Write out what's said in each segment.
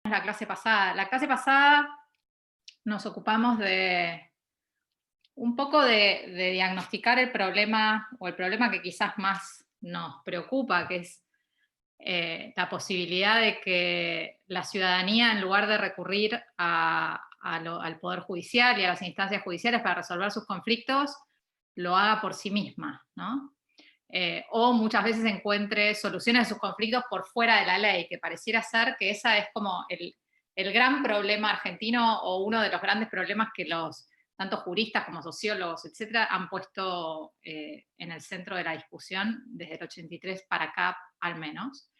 la clase pasada. La clase pasada nos ocupamos de un poco de diagnosticar el problema, o el problema que quizás más nos preocupa, que es la posibilidad de que la ciudadanía, en lugar de recurrir al Poder Judicial y a las instancias judiciales para resolver sus conflictos, lo haga por sí misma, ¿no? O muchas veces encuentre soluciones a sus conflictos por fuera de la ley, que pareciera ser que esa es como el gran problema argentino, o uno de los grandes problemas que los tanto juristas como sociólogos, etcétera, han puesto en el centro de la discusión desde el 83 para acá, al menos.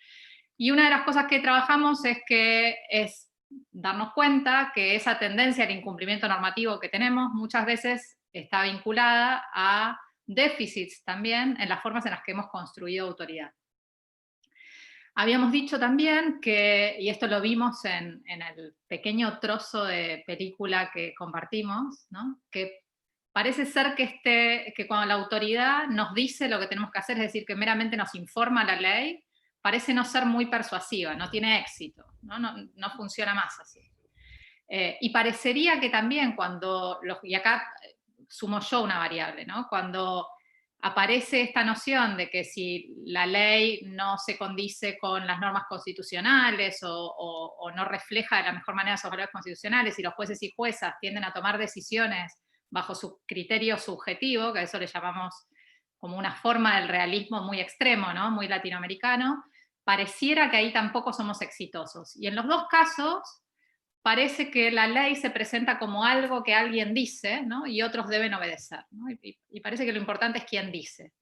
Y una de las cosas que trabajamos es darnos cuenta que esa tendencia al incumplimiento normativo que tenemos muchas veces está vinculada a déficits también en las formas en las que hemos construido autoridad. Habíamos dicho también que, y esto lo vimos en el pequeño trozo de película que compartimos, ¿no? Que parece ser que cuando la autoridad nos dice lo que tenemos que hacer, es decir, que meramente nos informa la ley, parece no ser muy persuasiva, no tiene éxito, no funciona más así. Y parecería que también y acá sumo yo una variable, ¿no? Cuando aparece esta noción de que si la ley no se condice con las normas constitucionales o no refleja de la mejor manera esos valores constitucionales, y los jueces y juezas tienden a tomar decisiones bajo su criterio subjetivo, que a eso le llamamos como una forma del realismo muy extremo, ¿no? Muy latinoamericano, pareciera que ahí tampoco somos exitosos. Y en los dos casos parece que la ley se presenta como algo que alguien dice, ¿no? Y otros deben obedecer, ¿no? Y parece que lo importante es quién dice.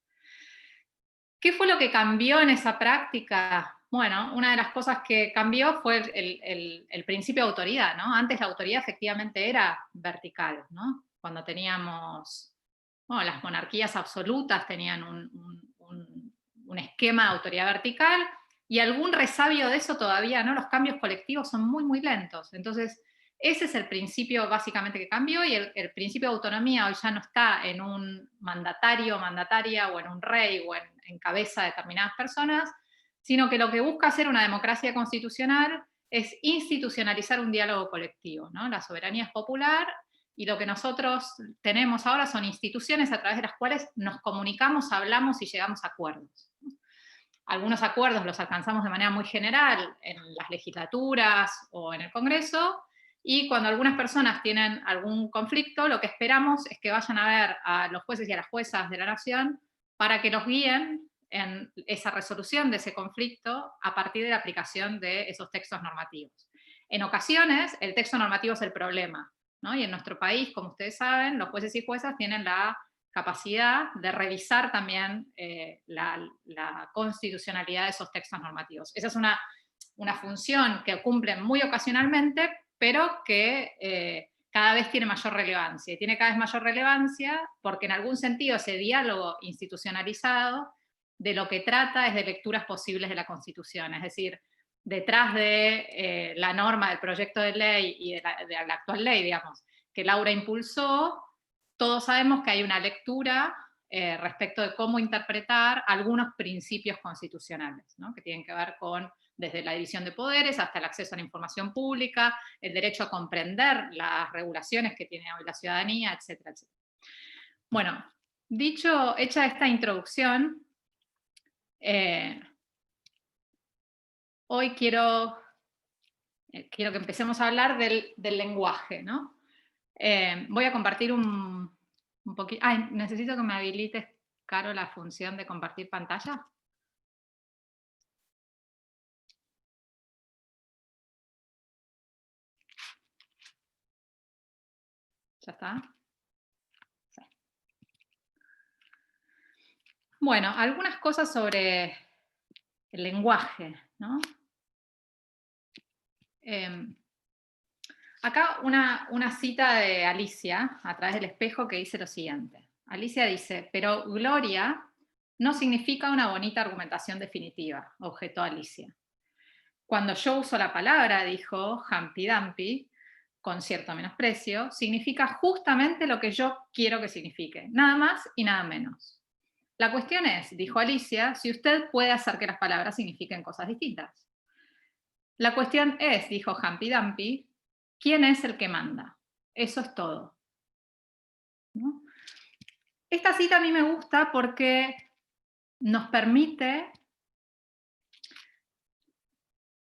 ¿Qué fue lo que cambió en esa práctica? Bueno, una de las cosas que cambió fue el principio de autoridad, ¿no? Antes la autoridad efectivamente era vertical, ¿no? Cuando teníamos, bueno, las monarquías absolutas tenían un esquema de autoridad vertical, y algún resabio de eso todavía, ¿no? Los cambios colectivos son muy, muy lentos. Entonces, ese es el principio básicamente que cambió, y el principio de autonomía hoy ya no está en un mandatario, mandataria, o en un rey, o en cabeza de determinadas personas, sino que lo que busca hacer una democracia constitucional es institucionalizar un diálogo colectivo, ¿no? La soberanía es popular, y lo que nosotros tenemos ahora son instituciones a través de las cuales nos comunicamos, hablamos y llegamos a acuerdos. Algunos acuerdos los alcanzamos de manera muy general en las legislaturas o en el Congreso, y cuando algunas personas tienen algún conflicto, lo que esperamos es que vayan a ver a los jueces y a las juezas de la nación para que los guíen en esa resolución de ese conflicto a partir de la aplicación de esos textos normativos. En ocasiones, el texto normativo es el problema, ¿no? Y en nuestro país, como ustedes saben, los jueces y juezas tienen la capacidad de revisar también la constitucionalidad de esos textos normativos. Esa es una función que cumplen muy ocasionalmente, pero que cada vez tiene mayor relevancia. Y tiene cada vez mayor relevancia porque en algún sentido ese diálogo institucionalizado de lo que trata es de lecturas posibles de la Constitución. Es decir, detrás de la norma del proyecto de ley y de la actual ley, digamos, que Laura impulsó, todos sabemos que hay una lectura respecto de cómo interpretar algunos principios constitucionales, ¿no? Que tienen que ver con desde la división de poderes hasta el acceso a la información pública, el derecho a comprender las regulaciones que tiene hoy la ciudadanía, etcétera, etcétera. Bueno, hecha esta introducción, hoy quiero que empecemos a hablar del lenguaje, ¿no? Voy a compartir un poquito. Ay, necesito que me habilites, Caro, la función de compartir pantalla. ¿Ya está? Sí. Bueno, algunas cosas sobre el lenguaje, ¿no? Acá una cita de Alicia, a través del espejo, que dice lo siguiente. Alicia dice, pero gloria no significa una bonita argumentación definitiva, objetó Alicia. Cuando yo uso la palabra, dijo Humpty Dumpty, con cierto menosprecio, significa justamente lo que yo quiero que signifique, nada más y nada menos. La cuestión es, dijo Alicia, si usted puede hacer que las palabras signifiquen cosas distintas. La cuestión es, dijo Humpty Dumpty, ¿quién es el que manda? Eso es todo, ¿no? Esta cita a mí me gusta porque nos permite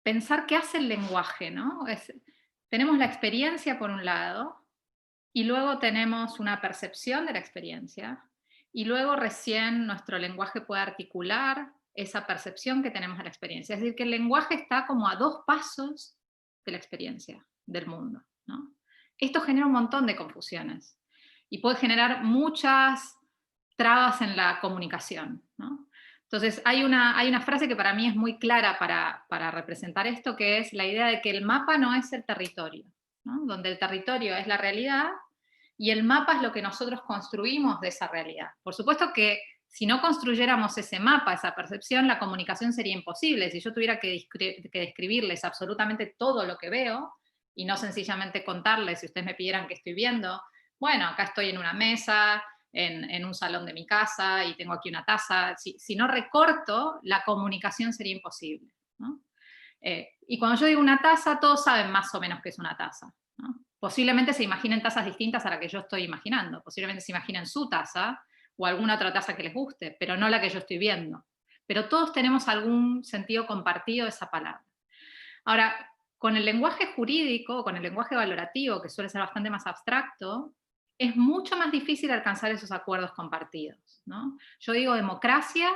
pensar qué hace el lenguaje, ¿no? Tenemos la experiencia por un lado, y luego tenemos una percepción de la experiencia, y luego recién nuestro lenguaje puede articular esa percepción que tenemos de la experiencia. Es decir, que el lenguaje está como a 2 pasos de la experiencia del mundo, ¿no? Esto genera un montón de confusiones y puede generar muchas trabas en la comunicación, ¿no? Entonces, hay una frase que para mí es muy clara para representar esto, que es la idea de que el mapa no es el territorio, ¿no? Donde el territorio es la realidad y el mapa es lo que nosotros construimos de esa realidad. Por supuesto que si no construyéramos ese mapa, esa percepción, la comunicación sería imposible. Si yo tuviera que describirles absolutamente todo lo que veo y no sencillamente contarles, si ustedes me pidieran qué estoy viendo, bueno, acá estoy en una mesa, en un salón de mi casa y tengo aquí una taza. Si no recorto, la comunicación sería imposible, ¿no? Y cuando yo digo una taza, todos saben más o menos qué es una taza, ¿no? Posiblemente se imaginen tazas distintas a la que yo estoy imaginando. Posiblemente se imaginen su taza o alguna otra taza que les guste, pero no la que yo estoy viendo. Pero todos tenemos algún sentido compartido de esa palabra. Ahora, con el lenguaje jurídico, con el lenguaje valorativo, que suele ser bastante más abstracto, es mucho más difícil alcanzar esos acuerdos compartidos, ¿no? Yo digo democracia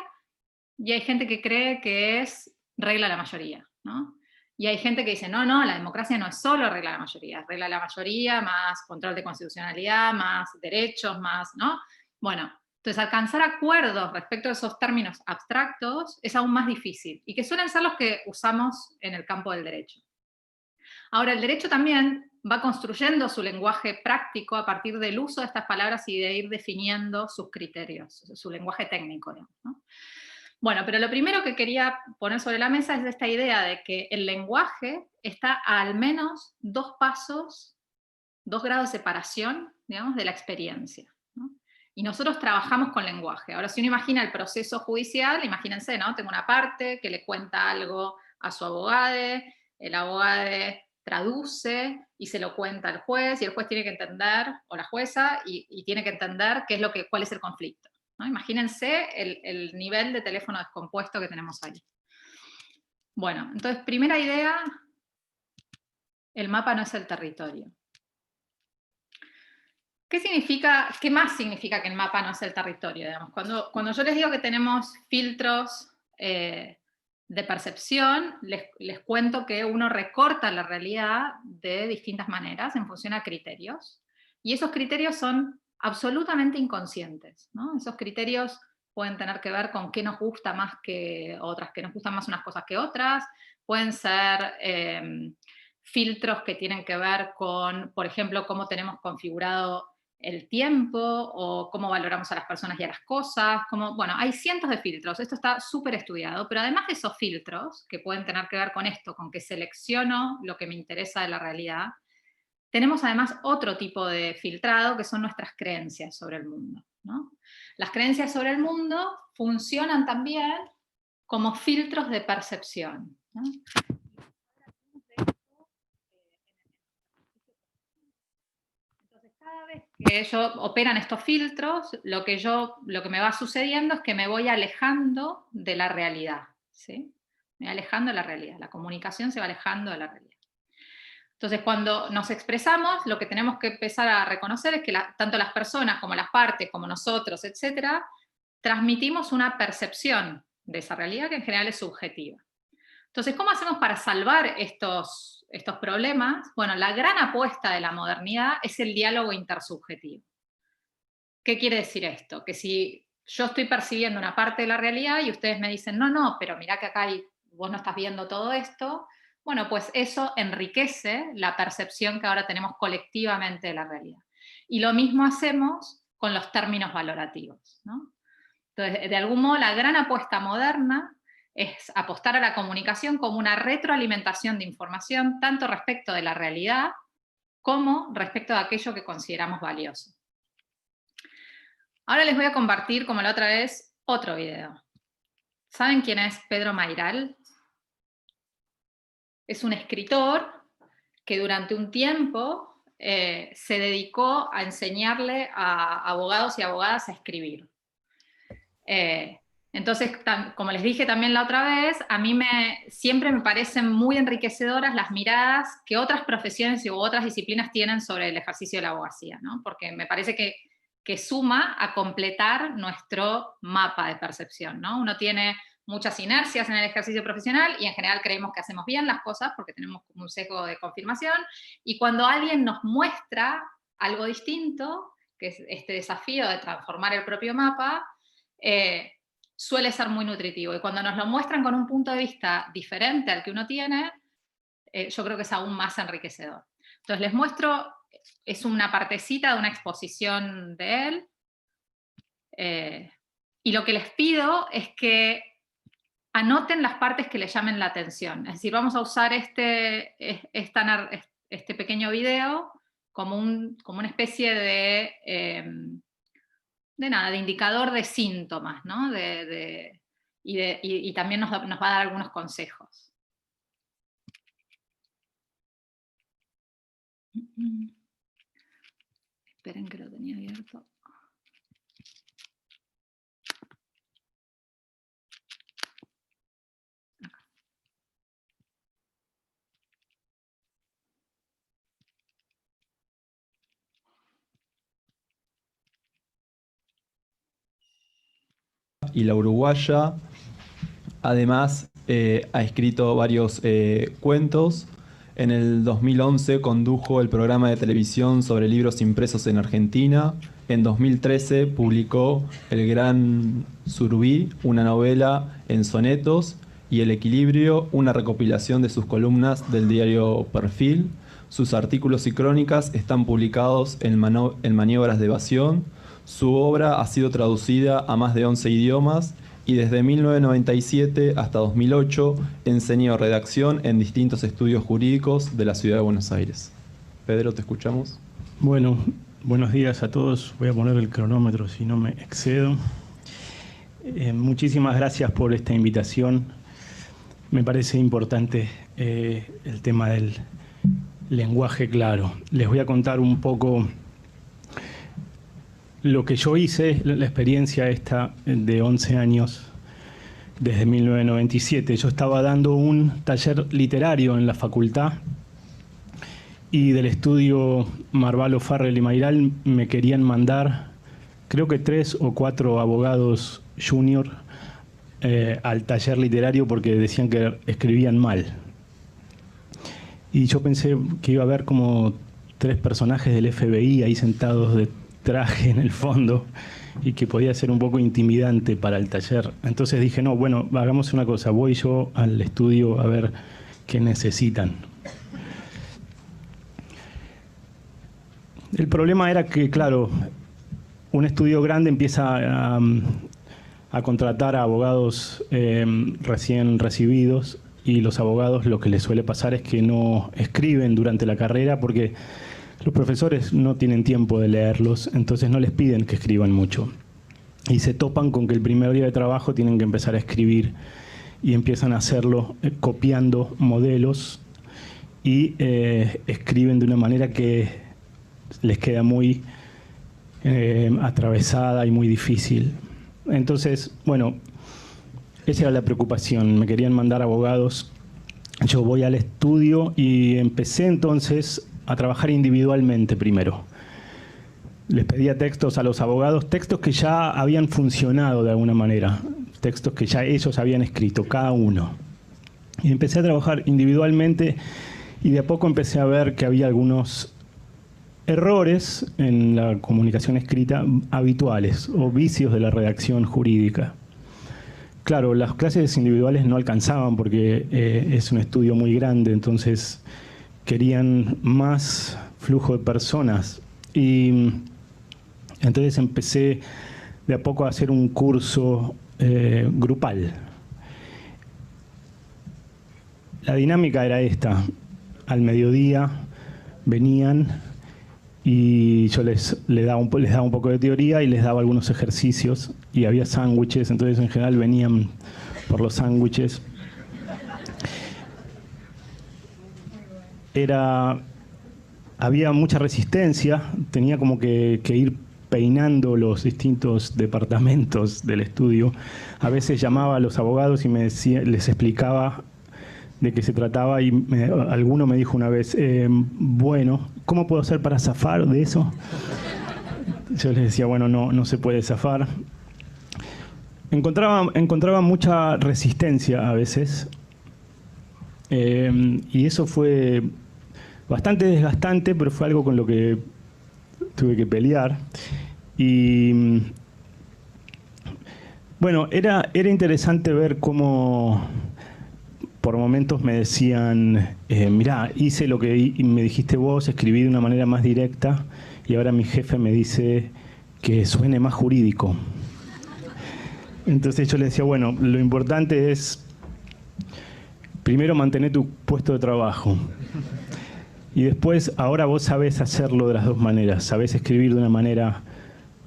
y hay gente que cree que es regla la mayoría, ¿no? Y hay gente que dice, no, no, la democracia no es solo regla la mayoría, es regla la mayoría más control de constitucionalidad, más derechos, más, ¿no? Bueno, entonces alcanzar acuerdos respecto a esos términos abstractos es aún más difícil y que suelen ser los que usamos en el campo del derecho. Ahora, el derecho también va construyendo su lenguaje práctico a partir del uso de estas palabras y de ir definiendo sus criterios, su lenguaje técnico, digamos, ¿no? Bueno, pero lo primero que quería poner sobre la mesa es esta idea de que el lenguaje está a al menos 2 pasos, 2 grados de separación, digamos, de la experiencia, ¿no? Y nosotros trabajamos con lenguaje. Ahora, si uno imagina el proceso judicial, imagínense, ¿no? Tengo una parte que le cuenta algo a su abogado, el abogado traduce y se lo cuenta al juez, y el juez tiene que entender, o la jueza, y tiene que entender cuál es el conflicto, ¿no? Imagínense el nivel de teléfono descompuesto que tenemos ahí. Bueno, entonces, primera idea, el mapa no es el territorio. ¿Qué más significa que el mapa no es el territorio? Digamos? Cuando yo les digo que tenemos filtros de percepción, les cuento que uno recorta la realidad de distintas maneras en función a criterios, y esos criterios son absolutamente inconscientes, ¿no? Esos criterios pueden tener que ver con qué nos gusta más que otras, que nos gustan más unas cosas que otras, pueden ser filtros que tienen que ver con, por ejemplo, cómo tenemos configurado el tiempo o cómo valoramos a las personas y a las cosas. Bueno, hay cientos de filtros, esto está súper estudiado, pero además de esos filtros, que pueden tener que ver con esto, con que selecciono lo que me interesa de la realidad, tenemos además otro tipo de filtrado que son nuestras creencias sobre el mundo, ¿no? Las creencias sobre el mundo funcionan también como filtros de percepción, ¿no? Cada vez que operan estos filtros, lo que me va sucediendo es que me voy alejando de la realidad, ¿sí? Me voy alejando de la realidad, la comunicación se va alejando de la realidad. Entonces, cuando nos expresamos, lo que tenemos que empezar a reconocer es que tanto las personas como las partes, como nosotros, etcétera, transmitimos una percepción de esa realidad que en general es subjetiva. Entonces, ¿cómo hacemos para salvar estos problemas? Bueno, la gran apuesta de la modernidad es el diálogo intersubjetivo. ¿Qué quiere decir esto? Que si yo estoy percibiendo una parte de la realidad y ustedes me dicen, no, no, pero mirá que acá vos no estás viendo todo esto, bueno, pues eso enriquece la percepción que ahora tenemos colectivamente de la realidad. Y lo mismo hacemos con los términos valorativos, ¿no? Entonces, de algún modo, la gran apuesta moderna es apostar a la comunicación como una retroalimentación de información, tanto respecto de la realidad como respecto de aquello que consideramos valioso. Ahora les voy a compartir, como la otra vez, otro video. ¿Saben quién es Pedro Mairal? es un escritor que durante un tiempo se dedicó a enseñarle a abogados y abogadas a escribir. Entonces, como les dije también la otra vez, a mí siempre me parecen muy enriquecedoras las miradas que otras profesiones u otras disciplinas tienen sobre el ejercicio de la abogacía, ¿no? Porque me parece que suma a completar nuestro mapa de percepción, ¿no? Uno tiene muchas inercias en el ejercicio profesional y en general creemos que hacemos bien las cosas porque tenemos como un sesgo de confirmación, y cuando alguien nos muestra algo distinto, que es este desafío de transformar el propio mapa, suele ser muy nutritivo, y cuando nos lo muestran con un punto de vista diferente al que uno tiene, yo creo que es aún más enriquecedor. Entonces les muestro, es una partecita de una exposición de él, y lo que les pido es que anoten las partes que les llamen la atención. Es decir, vamos a usar este pequeño video como una especie de indicador de síntomas, ¿no? Y también nos va a dar algunos consejos. Esperen que lo tenía abierto. Y la uruguaya. Además, ha escrito varios cuentos. En el 2011 condujo el programa de televisión sobre libros impresos en Argentina. En 2013 publicó El Gran Surubí, una novela en sonetos, y El Equilibrio, una recopilación de sus columnas del diario Perfil. Sus artículos y crónicas están publicados en Maniobras de Evasión. Su obra ha sido traducida a más de 11 idiomas y desde 1997 hasta 2008 enseñó redacción en distintos estudios jurídicos de la ciudad de Buenos Aires. Pedro, te escuchamos. Bueno, buenos días a todos. Voy a poner el cronómetro si no me excedo. Muchísimas gracias por esta invitación. Me parece importante el tema del lenguaje claro. Les voy a contar un poco lo que yo hice, la experiencia esta de 11 años, desde 1997. Yo estaba dando un taller literario en la facultad y del estudio Marvalo, Farrell y Mayral me querían mandar, creo que 3 o 4 abogados junior al taller literario porque decían que escribían mal. Y yo pensé que iba a haber como 3 personajes del FBI ahí sentados de traje en el fondo y que podía ser un poco intimidante para el taller. Entonces dije, no, bueno, hagamos una cosa, voy yo al estudio a ver qué necesitan. El problema era que, claro, un estudio grande empieza a contratar a abogados recién recibidos, y los abogados lo que les suele pasar es que no escriben durante la carrera porque los profesores no tienen tiempo de leerlos, entonces no les piden que escriban mucho. Y se topan con que el primer día de trabajo tienen que empezar a escribir y empiezan a hacerlo copiando modelos y escriben de una manera que les queda muy atravesada y muy difícil. Entonces, bueno, esa era la preocupación. Me querían mandar abogados. Yo voy al estudio y empecé entonces a trabajar individualmente primero. Les pedía textos a los abogados, textos que ya habían funcionado de alguna manera, textos que ya ellos habían escrito, cada uno. Y empecé a trabajar individualmente y de a poco empecé a ver que había algunos errores en la comunicación escrita habituales o vicios de la redacción jurídica. Claro, las clases individuales no alcanzaban porque es un estudio muy grande, entonces querían más flujo de personas. Y entonces empecé de a poco a hacer un curso grupal. La dinámica era esta. Al mediodía venían y yo les daba un poco de teoría y les daba algunos ejercicios y había sándwiches, entonces en general venían por los sándwiches. había mucha resistencia, tenía como que ir peinando los distintos departamentos del estudio. A veces llamaba a los abogados y les explicaba de qué se trataba y alguno me dijo una vez, bueno, ¿cómo puedo hacer para zafar de eso? Yo les decía, bueno, no se puede zafar. Encontraba mucha resistencia a veces y eso fue bastante desgastante, pero fue algo con lo que tuve que pelear. Y bueno, era interesante ver cómo por momentos me decían, mirá, hice lo que me dijiste vos, escribí de una manera más directa y ahora mi jefe me dice que suene más jurídico. Entonces yo le decía, bueno, lo importante es primero mantener tu puesto de trabajo. Y después, ahora vos sabés hacerlo de las dos maneras. Sabés escribir de una manera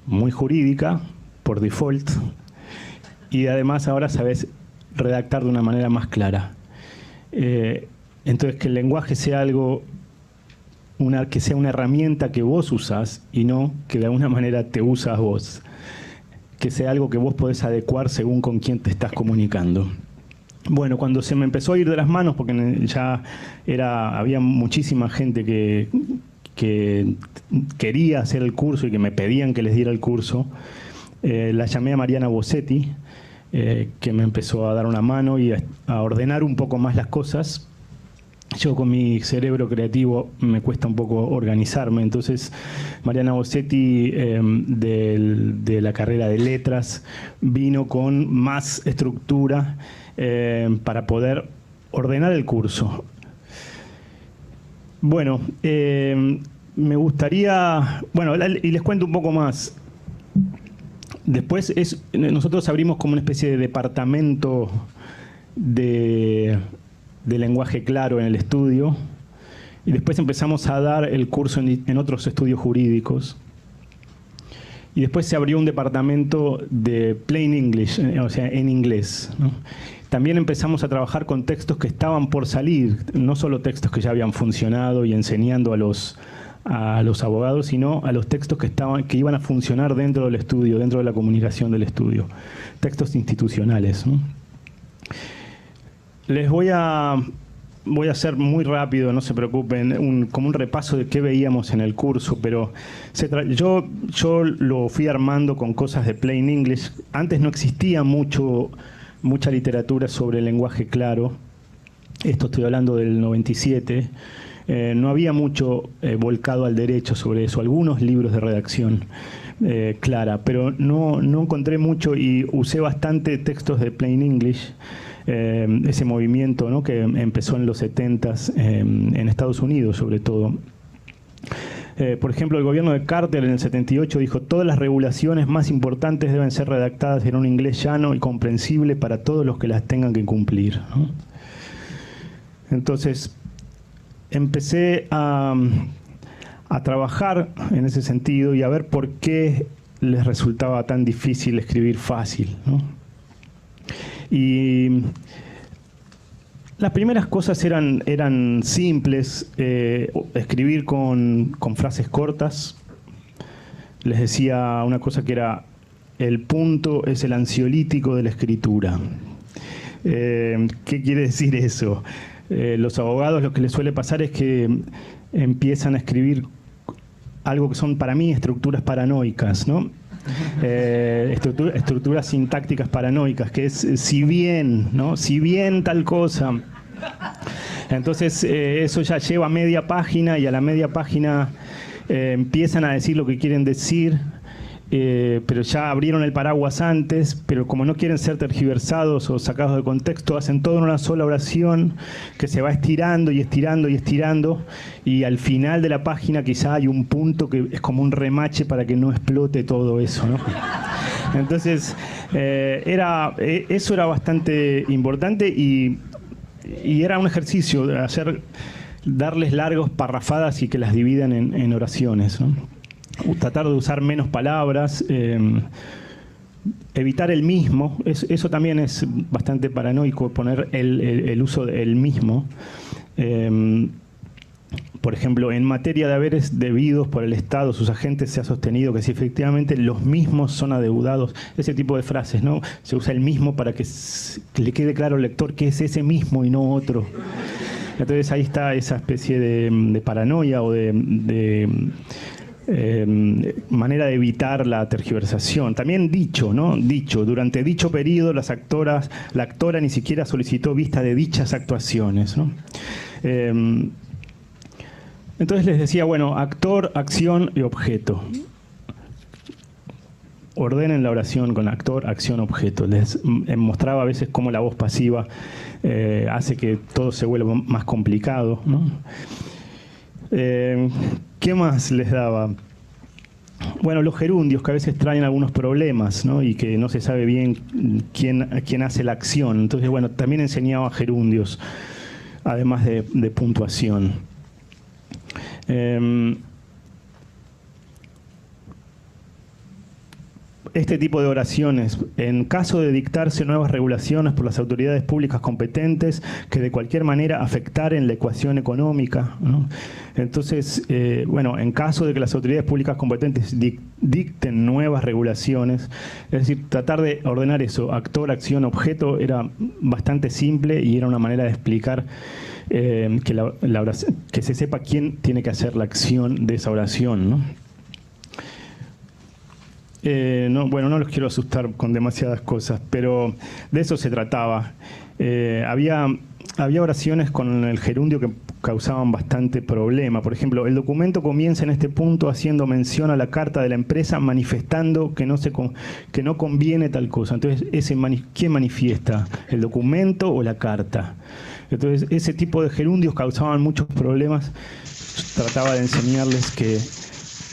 muy jurídica, por default, y además ahora sabés redactar de una manera más clara. Entonces, que el lenguaje sea algo, que sea una herramienta que vos usás y no que de alguna manera te usas vos. Que sea algo que vos podés adecuar según con quién te estás comunicando. Bueno, cuando se me empezó a ir de las manos, porque ya había muchísima gente que quería hacer el curso y que me pedían que les diera el curso, la llamé a Mariana Bossetti, que me empezó a dar una mano y a ordenar un poco más las cosas. Yo con mi cerebro creativo me cuesta un poco organizarme, entonces Mariana Bossetti de la carrera de letras vino con más estructura para poder ordenar el curso. Bueno, me gustaría, bueno, y les cuento un poco más. Después nosotros abrimos como una especie de departamento de lenguaje claro en el estudio y después empezamos a dar el curso en otros estudios jurídicos y después se abrió un departamento de plain English, o sea, en inglés, ¿no? También empezamos a trabajar con textos que estaban por salir, no solo textos que ya habían funcionado y enseñando a los abogados, sino a los textos que iban a funcionar dentro del estudio, dentro de la comunicación del estudio, textos institucionales, ¿no? Les voy a hacer muy rápido, no se preocupen, como un repaso de qué veíamos en el curso, pero yo lo fui armando con cosas de plain English. Antes no existía mucha literatura sobre el lenguaje claro. Esto estoy hablando del 97. No había mucho volcado al derecho sobre eso. Algunos libros de redacción clara, pero no encontré mucho y usé bastante textos de plain English. Ese movimiento, ¿no?, que empezó en los 70s en Estados Unidos sobre todo. Por ejemplo, el gobierno de Carter en el 78 dijo: todas las regulaciones más importantes deben ser redactadas en un inglés llano y comprensible para todos los que las tengan que cumplir, ¿no? Entonces empecé a trabajar en ese sentido y a ver por qué les resultaba tan difícil escribir fácil, ¿no? Y las primeras cosas eran simples, escribir con frases cortas. Les decía una cosa que era: el punto es el ansiolítico de la escritura. ¿Qué quiere decir eso? Los abogados, lo que les suele pasar es que empiezan a escribir algo que son, para mí, estructuras paranoicas, ¿no? Estructuras sintácticas paranoicas, que es si bien, ¿no? Si bien tal cosa. Entonces eso ya lleva media página y a la media página empiezan a decir lo que quieren decir, pero ya abrieron el paraguas antes, pero como no quieren ser tergiversados o sacados de contexto, hacen todo en una sola oración que se va estirando y estirando y estirando, y al final de la página quizá hay un punto que es como un remache para que no explote todo eso, ¿no? Entonces eso era bastante importante y era un ejercicio de darles largos parrafadas y que las dividan en oraciones, ¿no? Tratar de usar menos palabras, evitar el mismo. Eso también es bastante paranoico, poner el uso del mismo. Por ejemplo, en materia de haberes debidos por el Estado, sus agentes, se ha sostenido que si efectivamente los mismos son adeudados, ese tipo de frases, ¿no? Se usa el mismo para que le quede claro al lector que es ese mismo y no otro. Entonces ahí está esa especie de paranoia o de manera de evitar la tergiversación. También dicho, ¿no? Dicho, durante dicho periodo la actora ni siquiera solicitó vista de dichas actuaciones, ¿no? Entonces les decía, bueno, actor, acción y objeto. Ordenen la oración con actor, acción, objeto. Les mostraba a veces cómo la voz pasiva hace que todo se vuelva más complicado, ¿no? ¿Qué más les daba? Bueno, los gerundios, que a veces traen algunos problemas, ¿no? Y que no se sabe bien quién hace la acción. Entonces, bueno, también enseñaba gerundios, además de puntuación. Este tipo de oraciones, en caso de dictarse nuevas regulaciones por las autoridades públicas competentes que de cualquier manera afectaren la ecuación económica, ¿no? Entonces, bueno, en caso de que las autoridades públicas competentes dicten nuevas regulaciones, es decir, tratar de ordenar eso, actor, acción, objeto, era bastante simple y era una manera de explicar que se sepa quién tiene que hacer la acción de esa oración, ¿no? Bueno, no los quiero asustar con demasiadas cosas, pero de eso se trataba. Había oraciones con el gerundio que causaban bastante problema. Por ejemplo, el documento comienza en este punto haciendo mención a la carta de la empresa, manifestando que no conviene tal cosa. Entonces, ¿quién manifiesta? ¿El documento o la carta? Entonces, ese tipo de gerundios causaban muchos problemas. Trataba de enseñarles que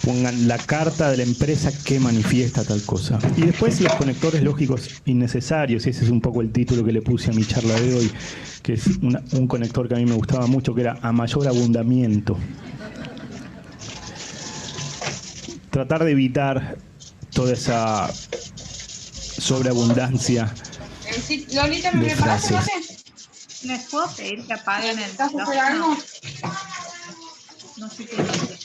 pongan la carta de la empresa que manifiesta tal cosa. Y después los conectores lógicos innecesarios, ese es un poco el título que le puse a mi charla de hoy, que es un conector que a mí me gustaba mucho, que era a mayor abundamiento. Tratar de evitar toda esa sobreabundancia Lolita, ¿me de preparaste frases. mate? ¿Les puedo pedir que apaguen el ¿Estás micrófono? esperando? No sé qué dice.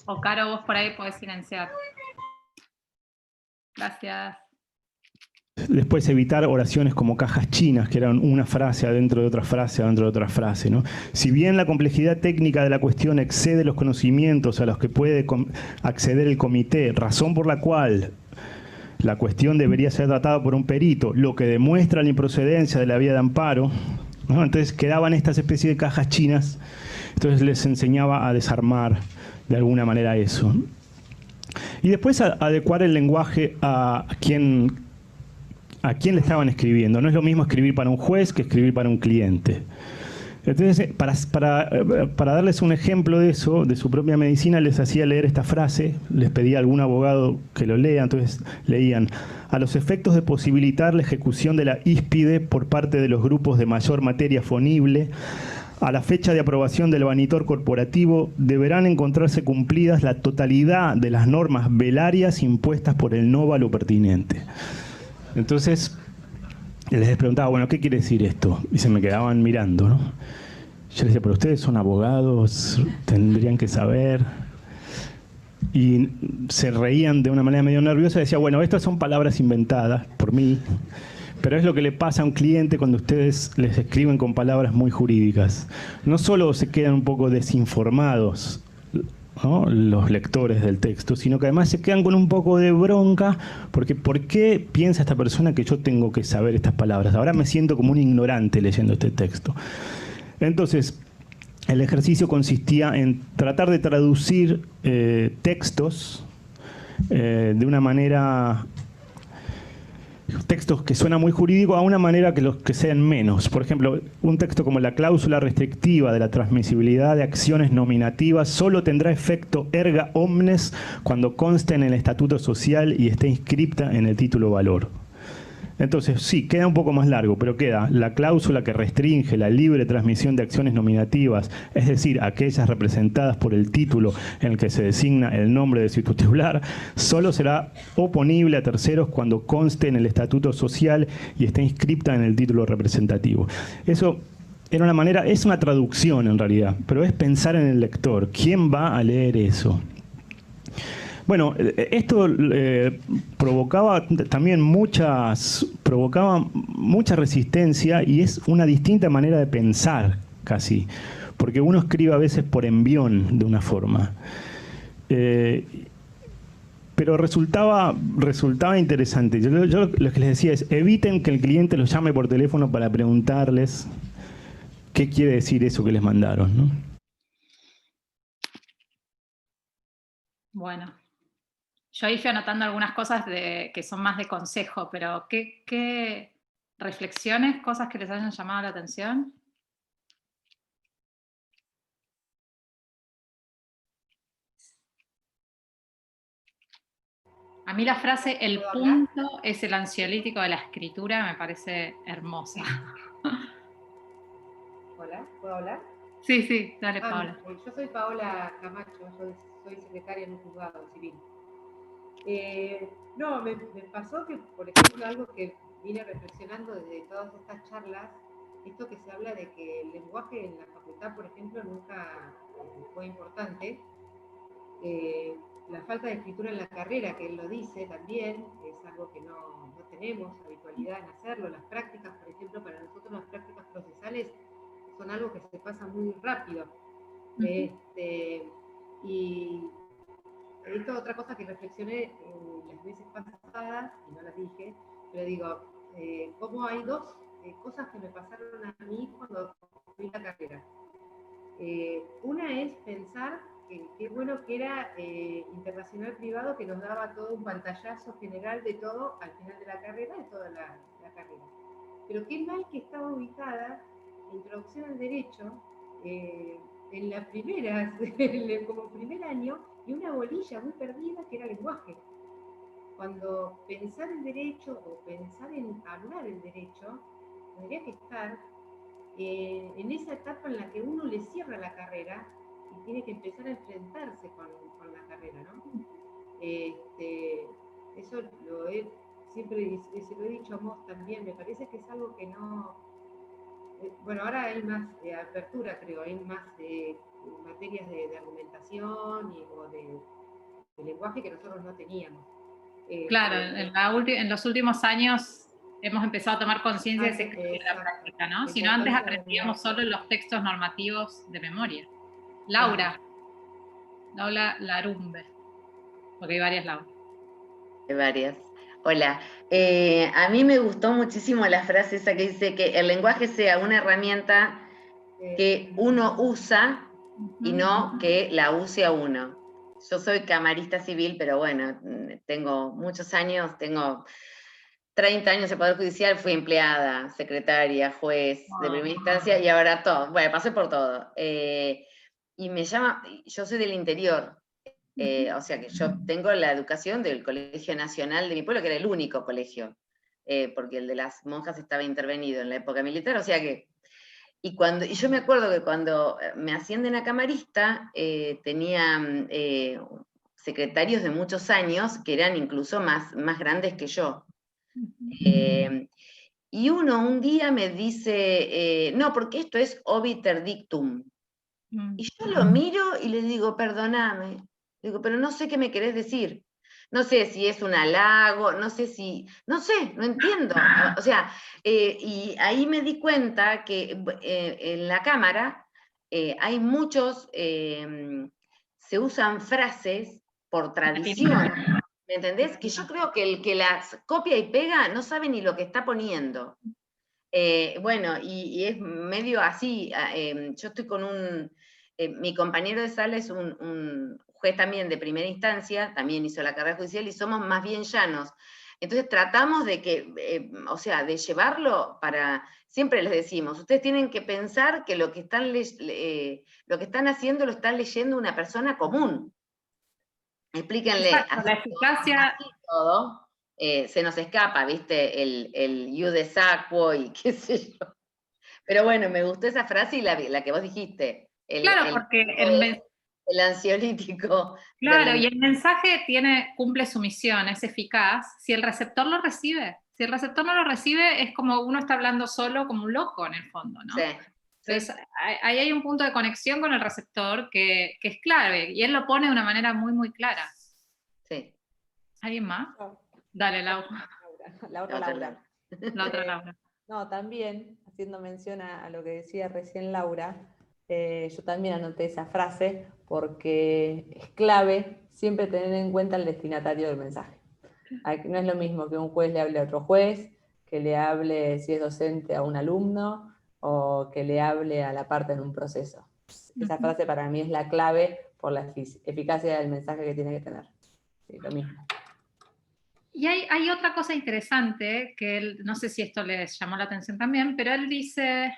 O Caro, vos por ahí podés silenciar. Gracias. Después evitar oraciones como cajas chinas, que eran una frase adentro de otra frase, adentro de otra frase, ¿no? Si bien la complejidad técnica de la cuestión excede los conocimientos a los que puede acceder el comité, razón por la cual la cuestión debería ser tratada por un perito, lo que demuestra la improcedencia de la vía de amparo, ¿no? Entonces quedaban estas especies de cajas chinas, entonces les enseñaba a desarmar de alguna manera eso. Y después adecuar el lenguaje a quién le estaban escribiendo. No es lo mismo escribir para un juez que escribir para un cliente. Entonces, para darles un ejemplo de eso, de su propia medicina, les hacía leer esta frase, les pedía a algún abogado que lo lea, entonces leían: a los efectos de posibilitar la ejecución de la híspide por parte de los grupos de mayor materia fonible, a la fecha de aprobación del vanitor corporativo, deberán encontrarse cumplidas la totalidad de las normas velarias impuestas por el nóvalo pertinente. Entonces, les preguntaba, bueno, ¿qué quiere decir esto? Y se me quedaban mirando, ¿no? Yo les decía, pero ustedes son abogados, tendrían que saber. Y se reían de una manera medio nerviosa y decía, bueno, estas son palabras inventadas por mí, pero es lo que le pasa a un cliente cuando ustedes les escriben con palabras muy jurídicas. No solo se quedan un poco desinformados, ¿no?, los lectores del texto, sino que además se quedan con un poco de bronca, porque ¿por qué piensa esta persona que yo tengo que saber estas palabras? Ahora me siento como un ignorante leyendo este texto. Entonces, el ejercicio consistía en tratar de traducir textos de una manera, textos que suenan muy jurídicos, a una manera que los que sean menos. Por ejemplo, un texto como la cláusula restrictiva de la transmisibilidad de acciones nominativas solo tendrá efecto erga omnes cuando conste en el estatuto social y esté inscripta en el título valor. Entonces, sí, queda un poco más largo, pero queda la cláusula que restringe la libre transmisión de acciones nominativas, es decir, aquellas representadas por el título en el que se designa el nombre de su titular, solo será oponible a terceros cuando conste en el estatuto social y esté inscripta en el título representativo. Eso era una manera, es una traducción en realidad, pero es pensar en el lector. ¿Quién va a leer eso? Bueno, esto provocaba mucha resistencia y es una distinta manera de pensar casi, porque uno escribe a veces por envión de una forma. Pero resultaba interesante. Yo lo que les decía es, eviten que el cliente los llame por teléfono para preguntarles qué quiere decir eso que les mandaron, ¿no? Bueno, yo ahí fui anotando algunas cosas que son más de consejo, pero ¿qué reflexiones, cosas que les hayan llamado la atención? A mí la frase "el punto es el ansiolítico de la escritura" me parece hermosa. Hola, ¿puedo hablar? Sí, sí, dale, Paola. Yo soy Paola Camacho, yo soy secretaria en un juzgado civil. No, me pasó que, por ejemplo, algo que vine reflexionando desde todas estas charlas, esto que se habla de que el lenguaje en la facultad, por ejemplo, nunca fue importante. La falta de escritura en la carrera, que él lo dice también, es algo que no tenemos habitualidad en hacerlo. Las prácticas, por ejemplo, para nosotros las prácticas procesales son algo que se pasa muy rápido. Y esto es otra cosa que reflexioné las veces pasadas, y no las dije, pero digo, cómo hay dos cosas que me pasaron a mí cuando fui a la carrera. Una es pensar que qué bueno que era internacional privado, que nos daba todo un pantallazo general de todo al final de la carrera, de toda la carrera. Pero qué mal que estaba ubicada la introducción al derecho en la primera, como primer año, y una bolilla muy perdida que era lenguaje. Cuando pensar el derecho o pensar en hablar el derecho, tendría que estar en esa etapa en la que uno le cierra la carrera y tiene que empezar a enfrentarse con la carrera, ¿no? Eso siempre se lo he dicho a vos también, me parece que es algo que no... bueno, ahora hay más apertura, creo, hay más materias de argumentación o de lenguaje que nosotros no teníamos. Claro, en los últimos años hemos empezado a tomar conciencia de ese cambio de la práctica, ¿no? Si no, antes aprendíamos solo los textos normativos de memoria. Laura Larumbe, porque hay varias Laura. Hay varias. Hola, a mí me gustó muchísimo la frase esa que dice que el lenguaje sea una herramienta que uno usa y no que la use a uno. Yo soy camarista civil, pero bueno, tengo muchos años, tengo 30 años de Poder Judicial, fui empleada, secretaria, juez de primera instancia y ahora todo. Bueno, pasé por todo. Y yo soy del interior, o sea que yo tengo la educación del Colegio Nacional de mi pueblo, que era el único colegio, porque el de las monjas estaba intervenido en la época militar, o sea que... Y yo me acuerdo que cuando me ascienden a camarista, tenía secretarios de muchos años que eran incluso más grandes que yo. Y uno un día me dice, no, porque esto es obiter dictum. Y yo lo miro y le digo, perdóname, digo, pero no sé qué me querés decir. No sé si es un halago, no sé, no entiendo. O sea, y ahí me di cuenta que en la Cámara hay muchos, se usan frases por tradición. ¿Me entendés? Que yo creo que el que las copia y pega no sabe ni lo que está poniendo. Bueno, y es medio así. Yo estoy con mi compañero de sala es un juez también de primera instancia, también hizo la carrera judicial y somos más bien llanos. Entonces tratamos de que, o sea, de llevarlo para... Siempre les decimos, ustedes tienen que pensar que lo que están haciendo lo está leyendo una persona común. Explíquenle Exacto, la eficacia... todo. se nos escapa, ¿viste? El you de sacuo y qué sé yo. Pero bueno, me gustó esa frase y la que vos dijiste. Claro, porque el ansiolítico. Claro, y el mensaje cumple su misión, es eficaz, si el receptor lo recibe. Si el receptor no lo recibe, es como uno está hablando solo como un loco en el fondo, ¿no? Sí. Entonces, ahí hay un punto de conexión con el receptor que es clave, y él lo pone de una manera muy, muy clara. Sí. ¿Alguien más? No. Dale, Laura. La otra Laura. La otra Laura. No, también, haciendo mención a lo que decía recién Laura, yo también anoté esa frase porque es clave siempre tener en cuenta el destinatario del mensaje. No es lo mismo que un juez le hable a otro juez, que le hable, si es docente, a un alumno, o que le hable a la parte en un proceso. Esa frase para mí es la clave por la eficacia del mensaje que tiene que tener. Sí, lo mismo. Y hay otra cosa interesante, que él, no sé si esto les llamó la atención también, pero él dice,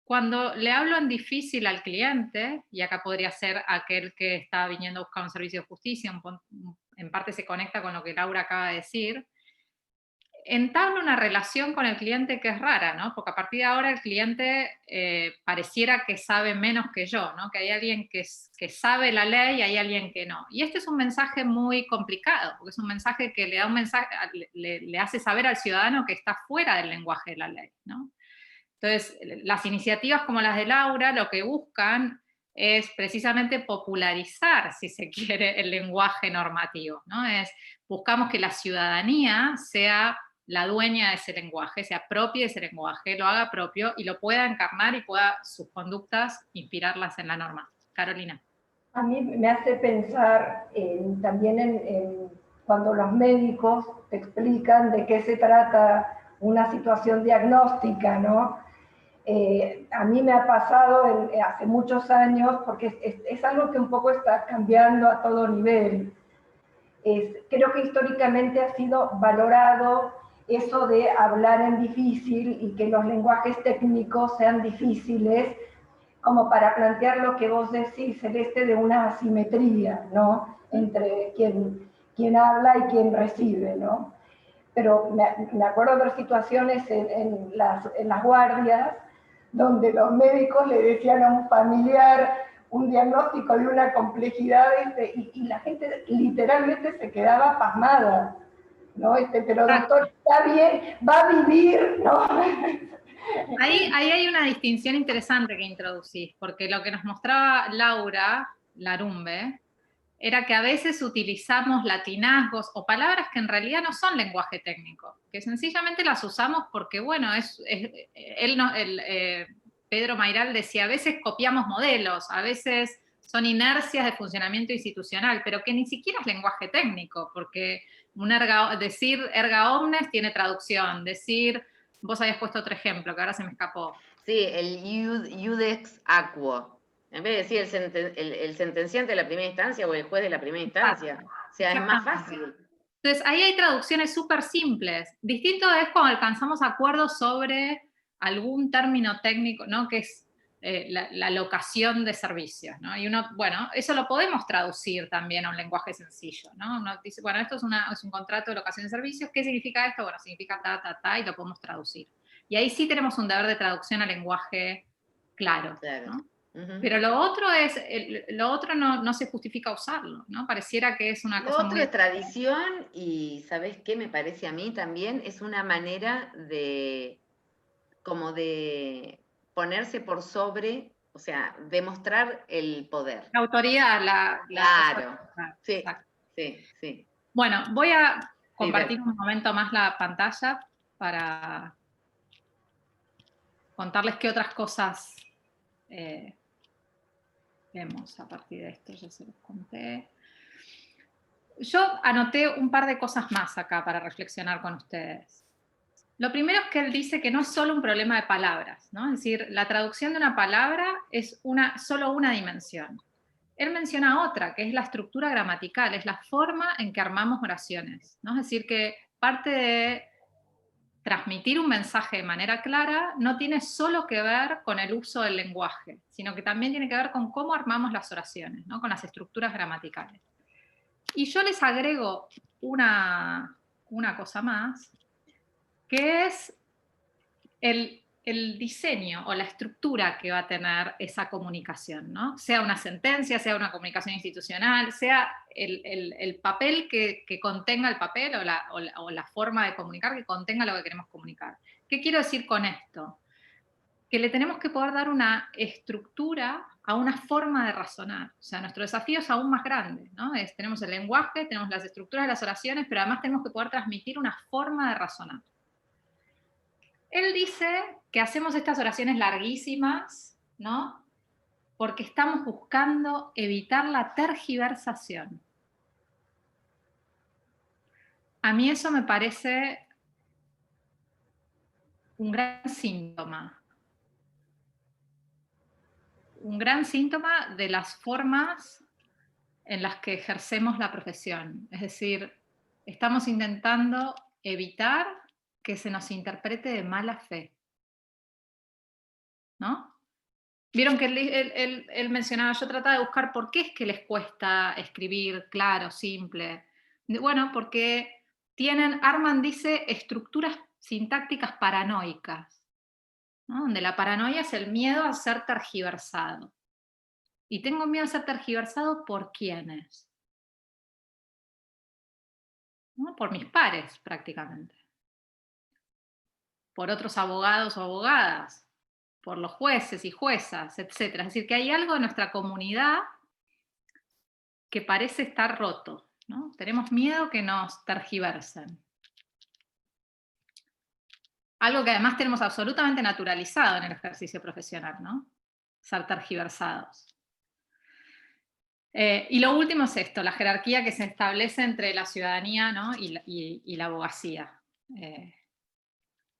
cuando le hablo en difícil al cliente, y acá podría ser aquel que está viniendo a buscar un servicio de justicia, en parte se conecta con lo que Laura acaba de decir, entabla una relación con el cliente que es rara, ¿no? Porque a partir de ahora el cliente pareciera que sabe menos que yo, ¿no? Que hay alguien que sabe la ley y hay alguien que no. Y este es un mensaje muy complicado, porque es un mensaje que le da un mensaje, le hace saber al ciudadano que está fuera del lenguaje de la ley, ¿no? Entonces, las iniciativas como las de Laura lo que buscan es precisamente popularizar, si se quiere, el lenguaje normativo, ¿no? Buscamos que la ciudadanía sea la dueña de ese lenguaje, se apropie de ese lenguaje, lo haga propio y lo pueda encarnar y pueda sus conductas inspirarlas en la norma. Carolina. A mí me hace pensar también en cuando los médicos te explican de qué se trata una situación diagnóstica, ¿no? A mí me ha pasado hace muchos años, porque es algo que un poco está cambiando a todo nivel. Creo que históricamente ha sido valorado eso de hablar en difícil y que los lenguajes técnicos sean difíciles, como para plantear lo que vos decís, Celeste, de una asimetría, ¿no? Entre quien habla y quien recibe, ¿no? Pero me acuerdo de ver situaciones en las guardias donde los médicos le decían a un familiar un diagnóstico de una complejidad y la gente literalmente se quedaba pasmada, ¿no? Pero doctor, está bien, va a vivir, ¿no? Ahí hay una distinción interesante que introducís, porque lo que nos mostraba Laura Larumbe era que a veces utilizamos latinazgos o palabras que en realidad no son lenguaje técnico, que sencillamente las usamos porque, bueno, Pedro Mayral decía, a veces copiamos modelos, a veces son inercias de funcionamiento institucional, pero que ni siquiera es lenguaje técnico, porque decir erga omnes tiene traducción, vos habías puesto otro ejemplo, que ahora se me escapó. Sí, el iudex aquo. En vez de decir el sentenciante de la primera instancia o el juez de la primera instancia. O sea, es más fácil. Entonces, ahí hay traducciones súper simples. Distinto es cuando alcanzamos acuerdos sobre algún término técnico, ¿no? Que es la locación de servicios, ¿no? Y bueno, eso lo podemos traducir también a un lenguaje sencillo, ¿no? Uno dice, bueno, esto es un contrato de locación de servicios, ¿qué significa esto? Bueno, significa ta, y lo podemos traducir. Y ahí sí tenemos un deber de traducción al lenguaje claro, ¿no? Pero lo otro no se justifica usarlo, ¿no? Pareciera que es una cosa muy... Lo otro es tradición y, ¿sabés qué me parece a mí también? Es una manera de ponerse por sobre, o sea, demostrar el poder. La autoridad, Claro, sí. Bueno, voy a compartir un momento más la pantalla para contarles qué otras cosas vemos a partir de esto, ya se los conté. Yo anoté un par de cosas más acá para reflexionar con ustedes. Lo primero es que él dice que no es solo un problema de palabras, ¿no? Es decir, la traducción de una palabra es solo una dimensión. Él menciona otra, que es la estructura gramatical, es la forma en que armamos oraciones, ¿no? Es decir, que parte de transmitir un mensaje de manera clara no tiene solo que ver con el uso del lenguaje, sino que también tiene que ver con cómo armamos las oraciones, ¿no? Con las estructuras gramaticales. Y yo les agrego una una cosa más, que es el diseño o la estructura que va a tener esa comunicación, ¿no? Sea una sentencia, sea una comunicación institucional, sea el papel que contenga el papel o la forma de comunicar que contenga lo que queremos comunicar. ¿Qué quiero decir con esto? Que le tenemos que poder dar una estructura a una forma de razonar. O sea, nuestro desafío es aún más grande, ¿no? Tenemos el lenguaje, tenemos las estructuras de las oraciones, pero además tenemos que poder transmitir una forma de razonar. Él dice que hacemos estas oraciones larguísimas, ¿no? Porque estamos buscando evitar la tergiversación. A mí eso me parece un gran síntoma. Un gran síntoma de las formas en las que ejercemos la profesión. Es decir, estamos intentando evitar que se nos interprete de mala fe, ¿no? Vieron que él mencionaba, yo trataba de buscar por qué es que les cuesta escribir claro, simple. Bueno, porque Arman dice estructuras sintácticas paranoicas, ¿no? Donde la paranoia es el miedo a ser tergiversado. Y tengo miedo a ser tergiversado ¿por quiénes? ¿No? Por mis pares, prácticamente. Por otros abogados o abogadas, por los jueces y juezas, etc. Es decir, que hay algo de nuestra comunidad que parece estar roto, ¿no? Tenemos miedo que nos tergiversen. Algo que además tenemos absolutamente naturalizado en el ejercicio profesional, ¿no? Ser tergiversados. Y lo último es esto, la jerarquía que se establece entre la ciudadanía, ¿no? y la abogacía.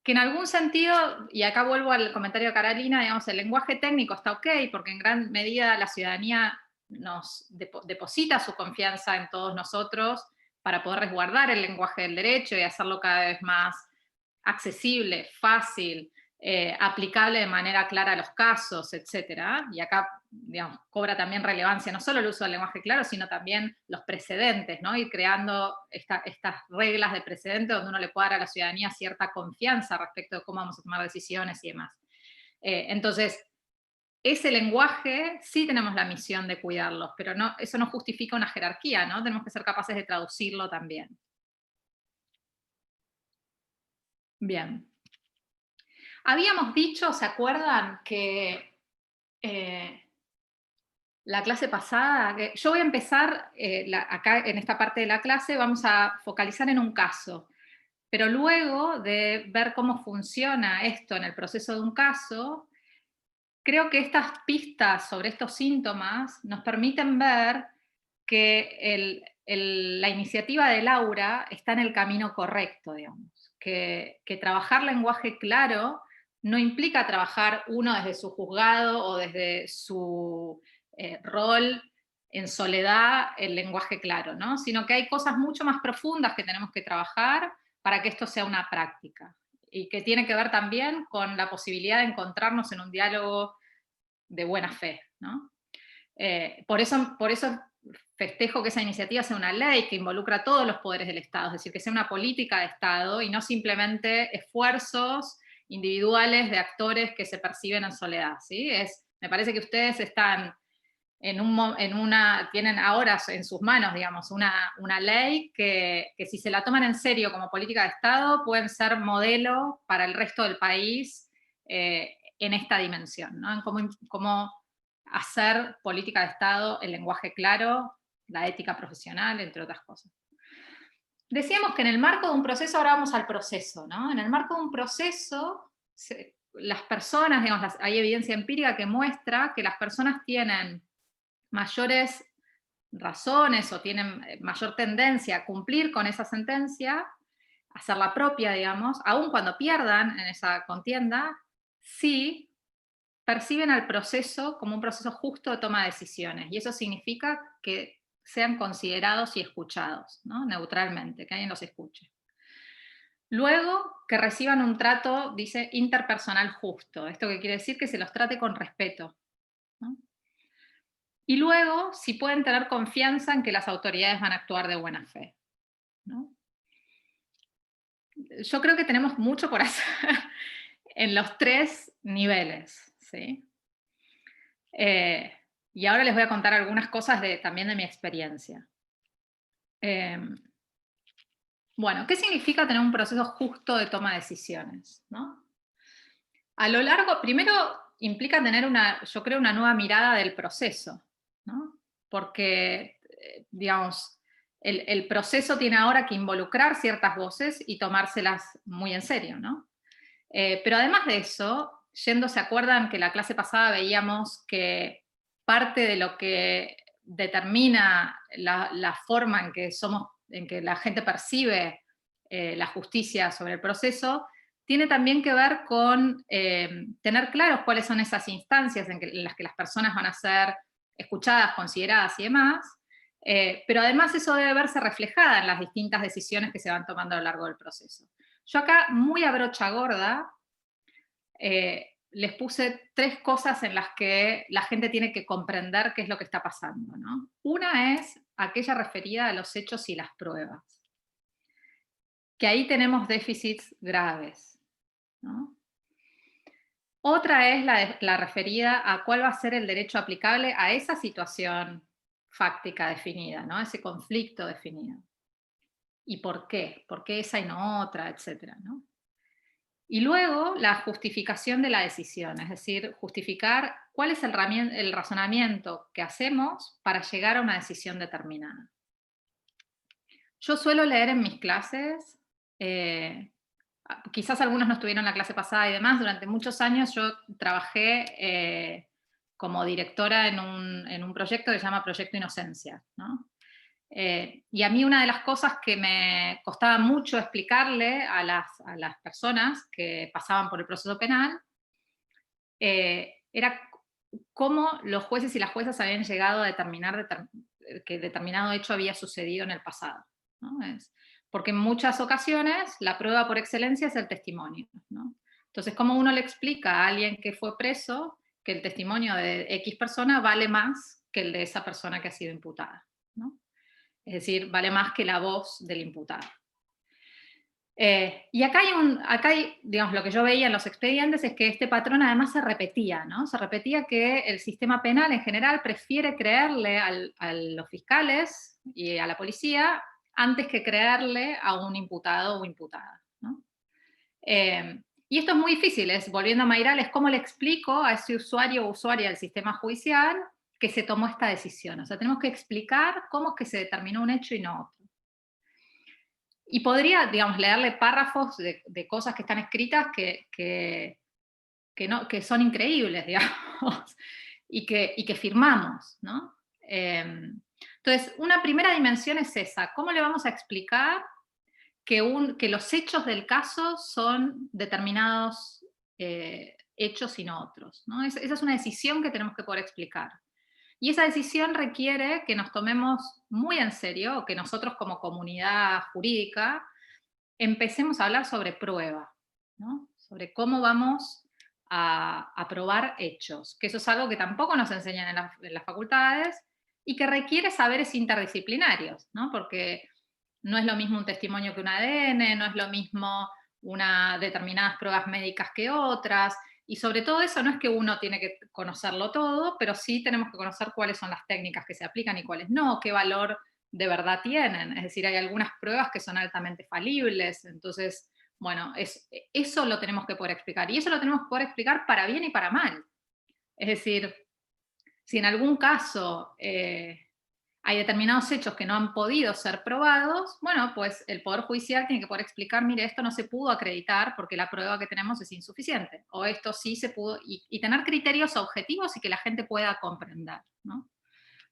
Que en algún sentido, y acá vuelvo al comentario de Carolina, digamos, el lenguaje técnico está ok, porque en gran medida la ciudadanía nos deposita su confianza en todos nosotros para poder resguardar el lenguaje del derecho y hacerlo cada vez más accesible, fácil, aplicable de manera clara a los casos, etc. Y acá, digamos, cobra también relevancia no solo el uso del lenguaje claro, sino también los precedentes, ¿no? Ir creando estas reglas de precedente donde uno le pueda dar a la ciudadanía cierta confianza respecto de cómo vamos a tomar decisiones y demás. Entonces, ese lenguaje sí tenemos la misión de cuidarlos, pero eso no justifica una jerarquía, ¿no? Tenemos que ser capaces de traducirlo también. Bien. Habíamos dicho, ¿se acuerdan? Que la clase pasada, yo voy a empezar, acá en esta parte de la clase vamos a focalizar en un caso, pero luego de ver cómo funciona esto en el proceso de un caso, creo que estas pistas sobre estos síntomas nos permiten ver que la iniciativa de Laura está en el camino correcto, digamos. Que trabajar lenguaje claro no implica trabajar uno desde su juzgado o desde su rol en soledad el lenguaje claro, ¿no? Sino que hay cosas mucho más profundas que tenemos que trabajar para que esto sea una práctica. Y que tiene que ver también con la posibilidad de encontrarnos en un diálogo de buena fe, ¿no? Por eso festejo que esa iniciativa sea una ley que involucra a todos los poderes del Estado, es decir, que sea una política de Estado y no simplemente esfuerzos individuales de actores que se perciben en soledad, ¿sí? Me parece que ustedes están tienen ahora en sus manos, digamos, una ley que si se la toman en serio como política de Estado, pueden ser modelo para el resto del país en esta dimensión, ¿no? En cómo hacer política de Estado, el lenguaje claro, la ética profesional, entre otras cosas. Decíamos que en el marco de un proceso, ahora vamos al proceso, ¿no? En el marco de un proceso, las personas, digamos, hay evidencia empírica que muestra que las personas tienen mayores razones o tienen mayor tendencia a cumplir con esa sentencia, hacerla propia, digamos, aun cuando pierdan en esa contienda, si perciben al proceso como un proceso justo de toma de decisiones. Y eso significa que sean considerados y escuchados, ¿no? Neutralmente, que alguien los escuche. Luego, que reciban un trato, dice, interpersonal justo. ¿Esto qué quiere decir? Que se los trate con respeto, ¿no? Y luego, si pueden tener confianza en que las autoridades van a actuar de buena fe, ¿no? yo creo que tenemos mucho por hacer en los 3 niveles, ¿sí? Y ahora les voy a contar algunas cosas también de mi experiencia. Bueno, ¿qué significa tener un proceso justo de toma de decisiones, ¿no? A lo largo, primero implica tener yo creo, una nueva mirada del proceso, ¿no? Porque, digamos, el proceso tiene ahora que involucrar ciertas voces y tomárselas muy en serio, ¿no? Pero además de eso, ¿se acuerdan que la clase pasada veíamos que parte de lo que determina la forma en que la gente percibe la justicia sobre el proceso, tiene también que ver con tener claros cuáles son esas instancias en las que las personas van a ser escuchadas, consideradas y demás, pero además eso debe verse reflejada en las distintas decisiones que se van tomando a lo largo del proceso. Yo acá, muy a brocha gorda, les puse 3 cosas en las que la gente tiene que comprender qué es lo que está pasando, ¿no? Una es aquella referida a los hechos y las pruebas, que ahí tenemos déficits graves, ¿no? Otra es la referida a cuál va a ser el derecho aplicable a esa situación fáctica definida, ¿no? Ese conflicto definido. ¿Y por qué? ¿Por qué esa y no otra? Etcétera, ¿no? Y luego la justificación de la decisión, es decir, justificar cuál es el razonamiento que hacemos para llegar a una decisión determinada. Yo suelo leer en mis clases, quizás algunos no estuvieron en la clase pasada y demás, durante muchos años yo trabajé como directora en un proyecto que se llama Proyecto Inocencia, ¿no? Y a mí una de las cosas que me costaba mucho explicarle a las personas que pasaban por el proceso penal era cómo los jueces y las juezas habían llegado a determinar que determinado hecho había sucedido en el pasado, ¿no? Porque en muchas ocasiones la prueba por excelencia es el testimonio, ¿no? Entonces, ¿cómo uno le explica a alguien que fue preso que el testimonio de X persona vale más que el de esa persona que ha sido imputada, ¿no? Es decir, vale más que la voz del imputado. Y acá hay, digamos, lo que yo veía en los expedientes es que este patrón además se repetía, ¿no? Se repetía que el sistema penal en general prefiere creerle a los fiscales y a la policía antes que creerle a un imputado o imputada, ¿no? Y esto es muy difícil, volviendo a Mayral, es cómo le explico a ese usuario o usuaria del sistema judicial que se tomó esta decisión. O sea, tenemos que explicar cómo es que se determinó un hecho y no otro. Y podría, digamos, leerle párrafos de cosas que están escritas que son increíbles, digamos, y que firmamos, ¿no? Entonces, una primera dimensión es esa, ¿cómo le vamos a explicar que los hechos del caso son determinados hechos y no otros, ¿no? Esa es una decisión que tenemos que poder explicar. Y esa decisión requiere que nos tomemos muy en serio, o que nosotros como comunidad jurídica empecemos a hablar sobre prueba, ¿no? Sobre cómo vamos a probar hechos, que eso es algo que tampoco nos enseñan en las facultades y que requiere saberes interdisciplinarios, ¿no? Porque no es lo mismo un testimonio que un ADN, no es lo mismo determinadas pruebas médicas que otras, y sobre todo eso no es que uno tiene que conocerlo todo, pero sí tenemos que conocer cuáles son las técnicas que se aplican y cuáles no, qué valor de verdad tienen. Es decir, hay algunas pruebas que son altamente falibles, entonces, bueno, eso lo tenemos que poder explicar, y eso lo tenemos que poder explicar para bien y para mal. Es decir, si en algún caso hay determinados hechos que no han podido ser probados, bueno, pues el Poder Judicial tiene que poder explicar, mire, esto no se pudo acreditar porque la prueba que tenemos es insuficiente, o esto sí se pudo, y tener criterios objetivos y que la gente pueda comprender, ¿no?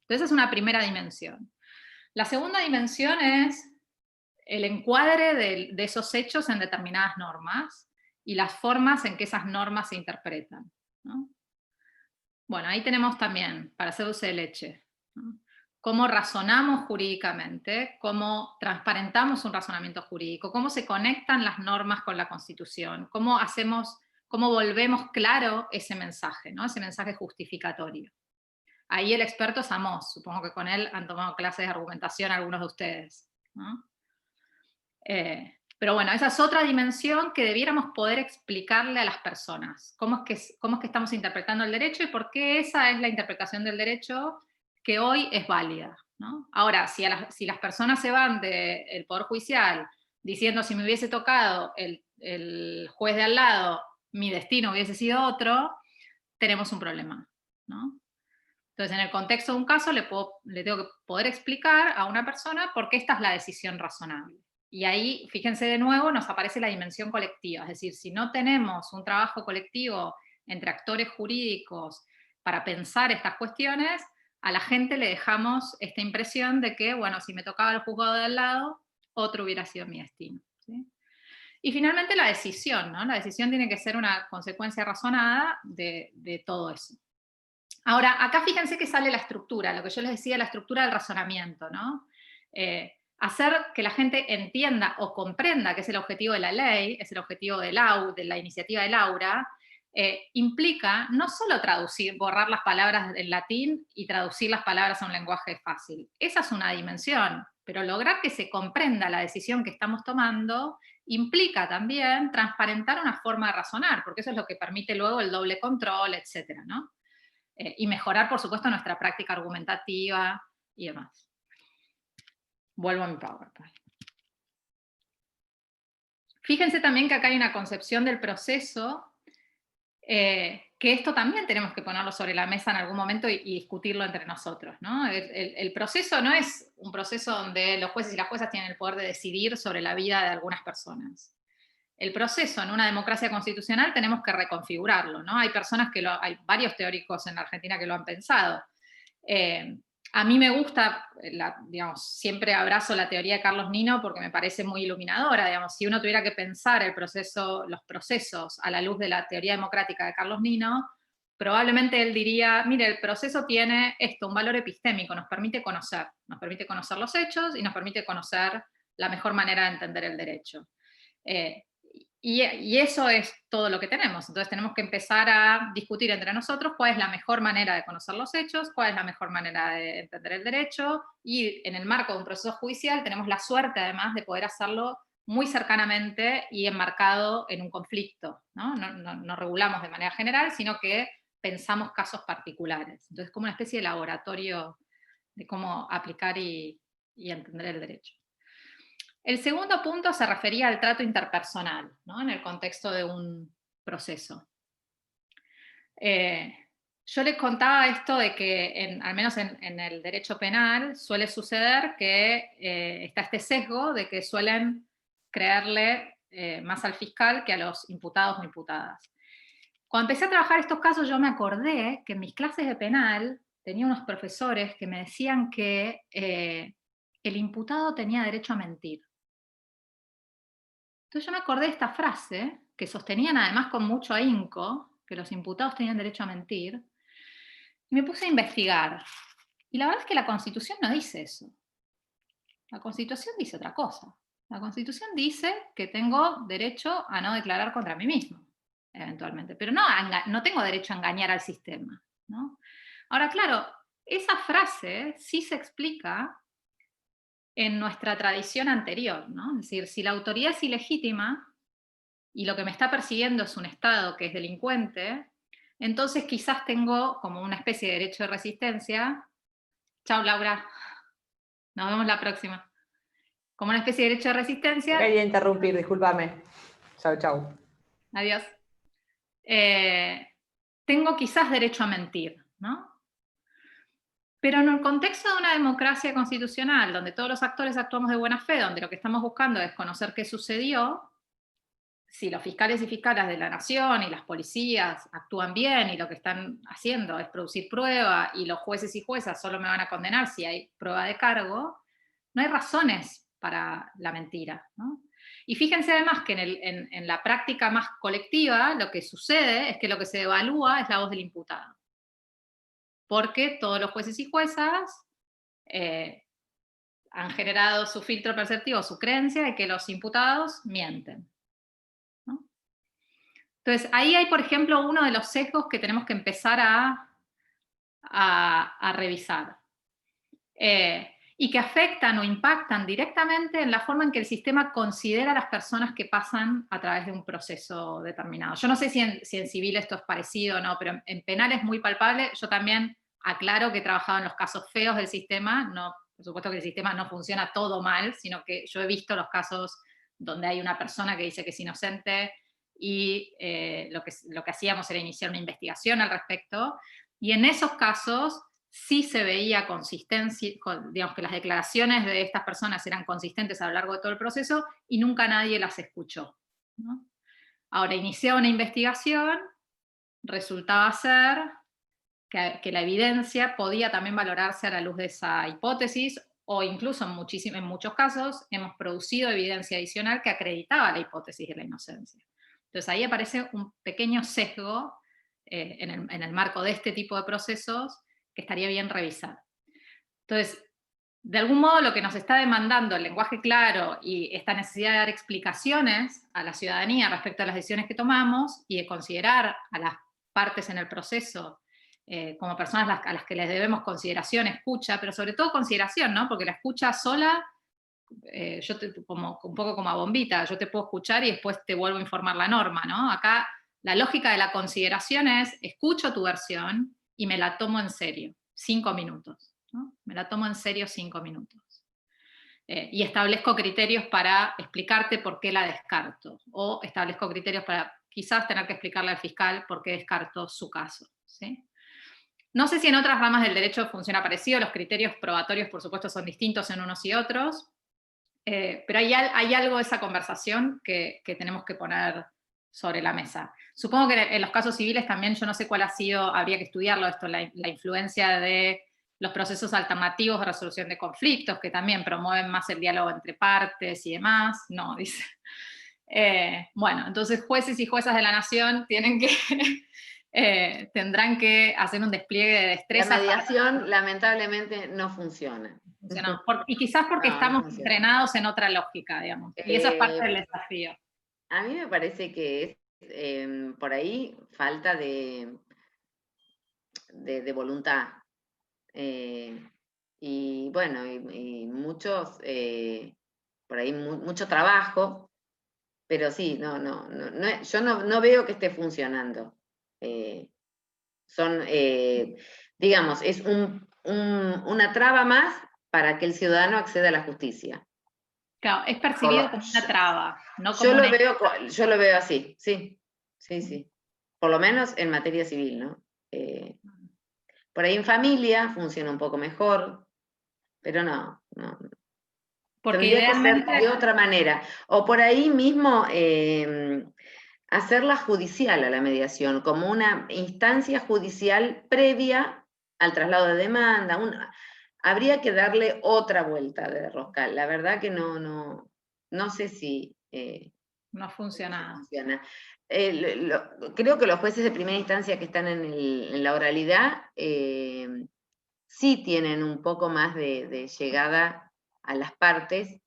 Entonces es una primera dimensión. La segunda dimensión es el encuadre de esos hechos en determinadas normas y las formas en que esas normas se interpretan, ¿no? Bueno, ahí tenemos también, para hacer dulce de leche, ¿no? Cómo razonamos jurídicamente, cómo transparentamos un razonamiento jurídico, cómo se conectan las normas con la Constitución, cómo volvemos claro ese mensaje, ¿no? Ese mensaje justificatorio. Ahí el experto es Amos, supongo que con él han tomado clases de argumentación algunos de ustedes, ¿no? Pero Pero bueno, esa es otra dimensión que debiéramos poder explicarle a las personas. ¿Cómo es que estamos interpretando el derecho y por qué esa es la interpretación del derecho que hoy es válida, ¿no? Ahora, si las personas se van del Poder Judicial diciendo si me hubiese tocado el juez de al lado, mi destino hubiese sido otro, tenemos un problema, ¿no? Entonces, en el contexto de un caso le tengo que poder explicar a una persona por qué esta es la decisión razonable. Y ahí, fíjense de nuevo, nos aparece la dimensión colectiva. Es decir, si no tenemos un trabajo colectivo entre actores jurídicos para pensar estas cuestiones, a la gente le dejamos esta impresión de que, bueno, si me tocaba el juzgado de al lado, otro hubiera sido mi destino, ¿sí? Y finalmente la decisión, ¿no? La decisión tiene que ser una consecuencia razonada de todo eso. Ahora, acá fíjense que sale la estructura, lo que yo les decía, la estructura del razonamiento, ¿no? Hacer que la gente entienda o comprenda que es el objetivo de la ley, es el objetivo de la iniciativa de Laura, implica no solo borrar las palabras en latín y traducir las palabras a un lenguaje fácil. Esa es una dimensión, pero lograr que se comprenda la decisión que estamos tomando implica también transparentar una forma de razonar, porque eso es lo que permite luego el doble control, etcétera, ¿no? Y mejorar, por supuesto, nuestra práctica argumentativa y demás. Vuelvo a mi PowerPoint. Fíjense también que acá hay una concepción del proceso, que esto también tenemos que ponerlo sobre la mesa en algún momento y discutirlo entre nosotros, ¿no? El proceso no es un proceso donde los jueces y las juezas tienen el poder de decidir sobre la vida de algunas personas. El proceso en una democracia constitucional tenemos que reconfigurarlo, ¿no? Hay hay varios teóricos en la Argentina que lo han pensado. A mí me gusta, digamos, siempre abrazo la teoría de Carlos Nino porque me parece muy iluminadora, digamos, si uno tuviera que pensar los procesos a la luz de la teoría democrática de Carlos Nino, probablemente él diría, mire, el proceso tiene un valor epistémico, nos permite conocer los hechos y nos permite conocer la mejor manera de entender el derecho. Y eso es todo lo que tenemos. Entonces tenemos que empezar a discutir entre nosotros cuál es la mejor manera de conocer los hechos, cuál es la mejor manera de entender el derecho, y en el marco de un proceso judicial tenemos la suerte además de poder hacerlo muy cercanamente y enmarcado en un conflicto, ¿no? No regulamos de manera general, sino que pensamos casos particulares. Entonces como una especie de laboratorio de cómo aplicar y entender el derecho. El segundo punto se refería al trato interpersonal, ¿no? En el contexto de un proceso. Yo les contaba esto de que, al menos en el derecho penal, suele suceder que está este sesgo de que suelen creerle más al fiscal que a los imputados o imputadas. Cuando empecé a trabajar estos casos, yo me acordé que en mis clases de penal tenía unos profesores que me decían que el imputado tenía derecho a mentir. Entonces yo me acordé de esta frase, que sostenían además con mucho ahínco, que los imputados tenían derecho a mentir, y me puse a investigar. Y la verdad es que la Constitución no dice eso. La Constitución dice otra cosa. La Constitución dice que tengo derecho a no declarar contra mí mismo, eventualmente, pero no tengo derecho a engañar al sistema, ¿no? Ahora, claro, esa frase sí se explica en nuestra tradición anterior, ¿no? Es decir, si la autoridad es ilegítima y lo que me está persiguiendo es un Estado que es delincuente, entonces quizás tengo como una especie de derecho de resistencia. Chau, Laura. Nos vemos la próxima. Como una especie de derecho de resistencia. Quería interrumpir, discúlpame. Chau, chau. Adiós. Tengo quizás derecho a mentir, ¿no? Pero en el contexto de una democracia constitucional, donde todos los actores actuamos de buena fe, donde lo que estamos buscando es conocer qué sucedió, si los fiscales y fiscalas de la nación y las policías actúan bien y lo que están haciendo es producir prueba y los jueces y juezas solo me van a condenar si hay prueba de cargo, no hay razones para la mentira, ¿no? Y fíjense además que en la práctica más colectiva lo que sucede es que lo que se evalúa es la voz del imputado. Porque todos los jueces y juezas han generado su filtro perceptivo, su creencia de que los imputados mienten, ¿no? Entonces, ahí hay, por ejemplo, uno de los sesgos que tenemos que empezar a revisar. y que afectan o impactan directamente en la forma en que el sistema considera a las personas que pasan a través de un proceso determinado. Yo no sé si en civil esto es parecido o no, pero en penal es muy palpable. Yo también aclaro que he trabajado en los casos feos del sistema, no, por supuesto que el sistema no funciona todo mal, sino que yo he visto los casos donde hay una persona que dice que es inocente y lo que hacíamos era iniciar una investigación al respecto, y en esos casos sí se veía consistencia, digamos que las declaraciones de estas personas eran consistentes a lo largo de todo el proceso y nunca nadie las escuchó, ¿no? Ahora, iniciaba una investigación, resultaba ser que la evidencia podía también valorarse a la luz de esa hipótesis, o incluso en muchos casos hemos producido evidencia adicional que acreditaba la hipótesis de la inocencia. Entonces ahí aparece un pequeño sesgo en el marco de este tipo de procesos que estaría bien revisar. Entonces, de algún modo lo que nos está demandando el lenguaje claro y esta necesidad de dar explicaciones a la ciudadanía respecto a las decisiones que tomamos y de considerar a las partes en el proceso como personas a las que les debemos consideración, escucha, pero sobre todo consideración, ¿no? Porque la escucha sola, un poco como a bombita, yo te puedo escuchar y después te vuelvo a informar la norma, ¿no? Acá la lógica de la consideración es, escucho tu versión y me la tomo en serio, 5 minutos, ¿no? Me la tomo en serio 5 minutos. Y establezco criterios para explicarte por qué la descarto, o establezco criterios para quizás tener que explicarle al fiscal por qué descarto su caso, ¿sí? No sé si en otras ramas del derecho funciona parecido, los criterios probatorios por supuesto son distintos en unos y otros, pero hay algo de esa conversación que tenemos que poner sobre la mesa. Supongo que en los casos civiles también, yo no sé cuál ha sido, habría que estudiarlo esto, la influencia de los procesos alternativos de resolución de conflictos, que también promueven más el diálogo entre partes y demás, no, dice. Bueno, entonces jueces y juezas de la nación tienen que... tendrán que hacer un despliegue de destreza. La mediación lamentablemente no funciona. Y quizás porque estamos entrenados en otra lógica, digamos. Y esa es parte del desafío. A mí me parece que es por ahí falta de voluntad. Y bueno, y muchos, por ahí mucho trabajo, pero sí, yo no veo que esté funcionando. Digamos, es una traba más para que el ciudadano acceda a la justicia. Claro, es percibido como una traba, no como yo lo veo así, sí. Por lo menos en materia civil, ¿no? Por ahí en familia funciona un poco mejor, pero no. Porque tendría que ser de otra manera. O por ahí mismo hacerla judicial a la mediación, como una instancia judicial previa al traslado de demanda. Habría que darle otra vuelta de rosca. La verdad que no sé si... no funciona. Creo que los jueces de primera instancia que están en la oralidad sí tienen un poco más de llegada a las partes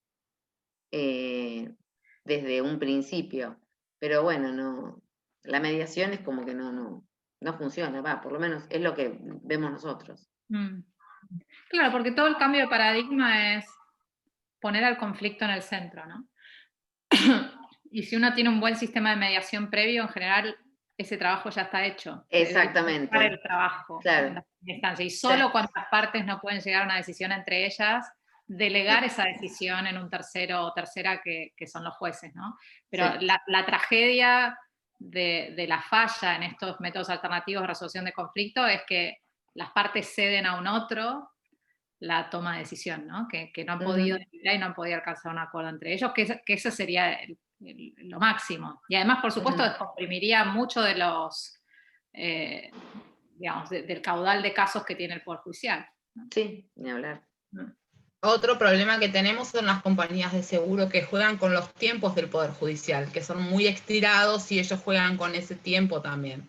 desde un principio. Pero bueno, la mediación es como que no funciona, por lo menos es lo que vemos nosotros. Claro, porque todo el cambio de paradigma es poner al conflicto en el centro, ¿no? Y si uno tiene un buen sistema de mediación previo, en general ese trabajo ya está hecho. Exactamente. Para el trabajo, claro. En la instancia. Y solo cuando las partes no pueden llegar a una decisión entre ellas, delegar esa decisión en un tercero o tercera que son los jueces, ¿no? Pero la tragedia de la falla en estos métodos alternativos de resolución de conflicto es que las partes ceden a un otro la toma de decisión, ¿no? Que no han podido y no han podido alcanzar un acuerdo entre ellos, que eso sería lo máximo. Y además, por supuesto, descomprimiría mucho de los, digamos, del caudal de casos que tiene el Poder Judicial, ¿no? Sí, ni hablar. Otro problema que tenemos son las compañías de seguro que juegan con los tiempos del Poder Judicial, que son muy estirados y ellos juegan con ese tiempo también.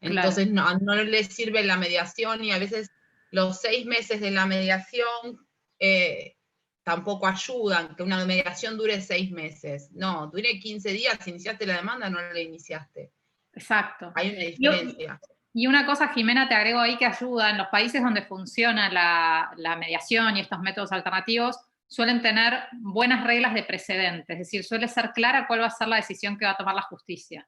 Entonces no les sirve la mediación y a veces los 6 meses de la mediación tampoco ayudan, que una mediación dure 6 meses. No, dure 15 días, si iniciaste la demanda no la iniciaste. Exacto. Hay una diferencia. Y una cosa, Jimena, te agrego ahí que ayuda, en los países donde funciona la mediación y estos métodos alternativos, suelen tener buenas reglas de precedente, es decir, suele ser clara cuál va a ser la decisión que va a tomar la justicia.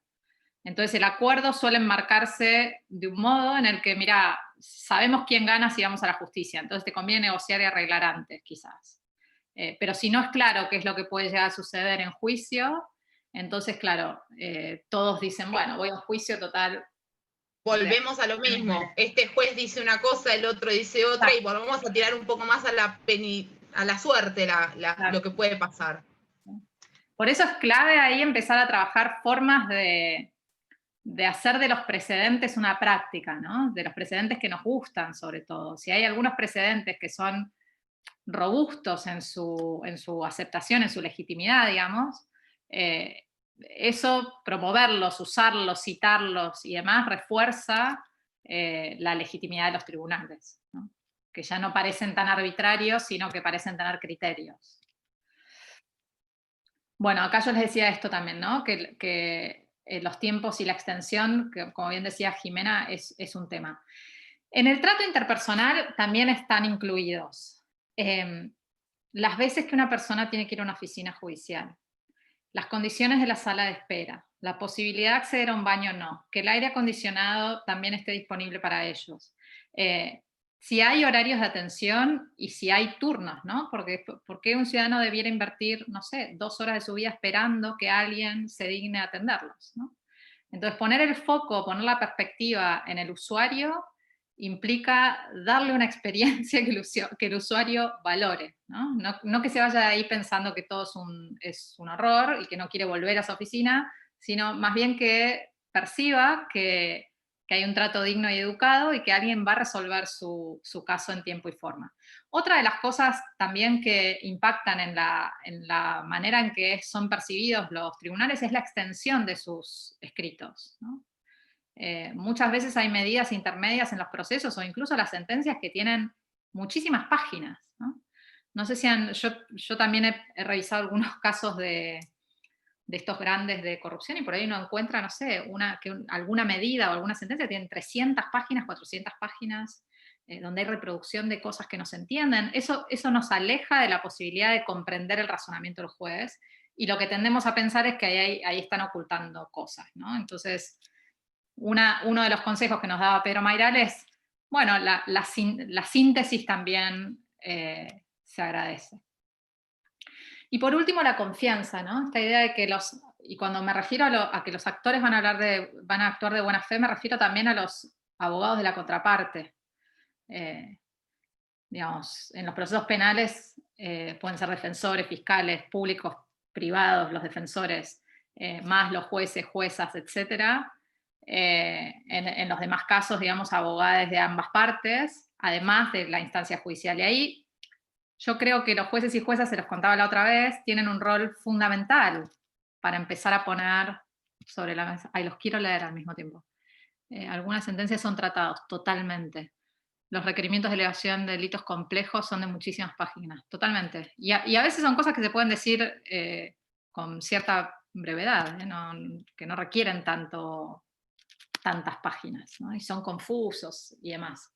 Entonces el acuerdo suele marcarse de un modo en el que, mira, sabemos quién gana si vamos a la justicia, entonces te conviene negociar y arreglar antes, quizás. Pero si no es claro qué es lo que puede llegar a suceder en juicio, entonces, claro, todos dicen, bueno, voy a un juicio total. Volvemos a lo mismo. Este juez dice una cosa, el otro dice otra, y volvemos a tirar un poco más a la suerte lo que puede pasar. Por eso es clave ahí empezar a trabajar formas de hacer de los precedentes una práctica, ¿no? De los precedentes que nos gustan, sobre todo. Si hay algunos precedentes que son robustos en su aceptación, en su legitimidad, digamos, eso, promoverlos, usarlos, citarlos y demás, refuerza la legitimidad de los tribunales, ¿no? Que ya no parecen tan arbitrarios, sino que parecen tener criterios. Bueno, acá yo les decía esto también, ¿no? Que los tiempos y la extensión, que como bien decía Jimena, es un tema. En el trato interpersonal también están incluidos las veces que una persona tiene que ir a una oficina judicial, las condiciones de la sala de espera, la posibilidad de acceder a un baño o no, que el aire acondicionado también esté disponible para ellos. Si hay horarios de atención y si hay turnos, ¿no? ¿Por qué un ciudadano debiera invertir, no sé, 2 horas de su vida esperando que alguien se digne a atenderlos, ¿no? Entonces, poner el foco, poner la perspectiva en el usuario implica darle una experiencia que el usuario valore, ¿no? No que se vaya de ahí pensando que todo es un horror y que no quiere volver a esa oficina, sino más bien que perciba que hay un trato digno y educado y que alguien va a resolver su caso en tiempo y forma. Otra de las cosas también que impactan en la manera en que son percibidos los tribunales es la extensión de sus escritos, ¿no? Muchas veces hay medidas intermedias en los procesos o incluso las sentencias que tienen muchísimas páginas, ¿no? No sé si yo también he revisado algunos casos de estos grandes de corrupción y por ahí uno encuentra, no sé, alguna medida o alguna sentencia tiene 300 páginas, 400 páginas, donde hay reproducción de cosas que no se entienden. Eso nos aleja de la posibilidad de comprender el razonamiento del juez y lo que tendemos a pensar es que ahí están ocultando cosas, ¿no? Entonces, uno de los consejos que nos daba Pedro Mayral es, bueno, la síntesis también se agradece. Y por último, la confianza, ¿no? Esta idea de que y cuando me refiero a que los actores van a actuar de buena fe, me refiero también a los abogados de la contraparte. Digamos, en los procesos penales pueden ser defensores, fiscales, públicos, privados, los defensores, más los jueces, juezas, etcétera. En los demás casos, digamos, abogados de ambas partes, además de la instancia judicial. Y ahí yo creo que los jueces y juezas, se los contaba la otra vez, tienen un rol fundamental para empezar a poner sobre la mesa. Ay, los quiero leer al mismo tiempo. Algunas sentencias son tratados totalmente. Los requerimientos de elevación de delitos complejos son de muchísimas páginas, totalmente. Y a veces son cosas que se pueden decir con cierta brevedad, que no requieren tantas páginas, ¿no? Y son confusos y demás.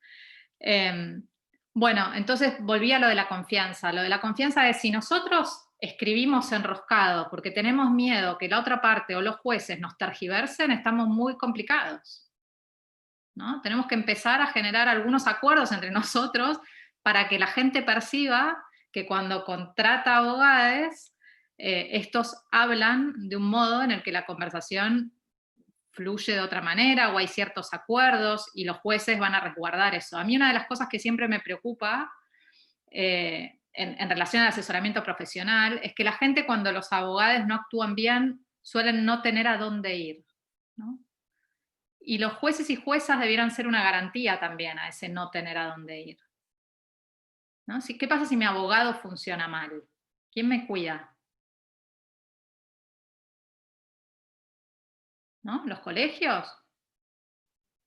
Bueno, entonces volví a lo de la confianza. Lo de la confianza es si nosotros escribimos enroscado porque tenemos miedo que la otra parte o los jueces nos tergiversen, estamos muy complicados, ¿no? Tenemos que empezar a generar algunos acuerdos entre nosotros para que la gente perciba que cuando contrata abogados, estos hablan de un modo en el que la conversación fluye de otra manera o hay ciertos acuerdos y los jueces van a resguardar eso. A mí una de las cosas que siempre me preocupa en relación al asesoramiento profesional es que la gente, cuando los abogados no actúan bien, suelen no tener a dónde ir, ¿no? Y los jueces y juezas debieran ser una garantía también a ese no tener a dónde ir, ¿no? ¿Qué pasa si mi abogado funciona mal? ¿Quién me cuida? ¿No? ¿Los colegios?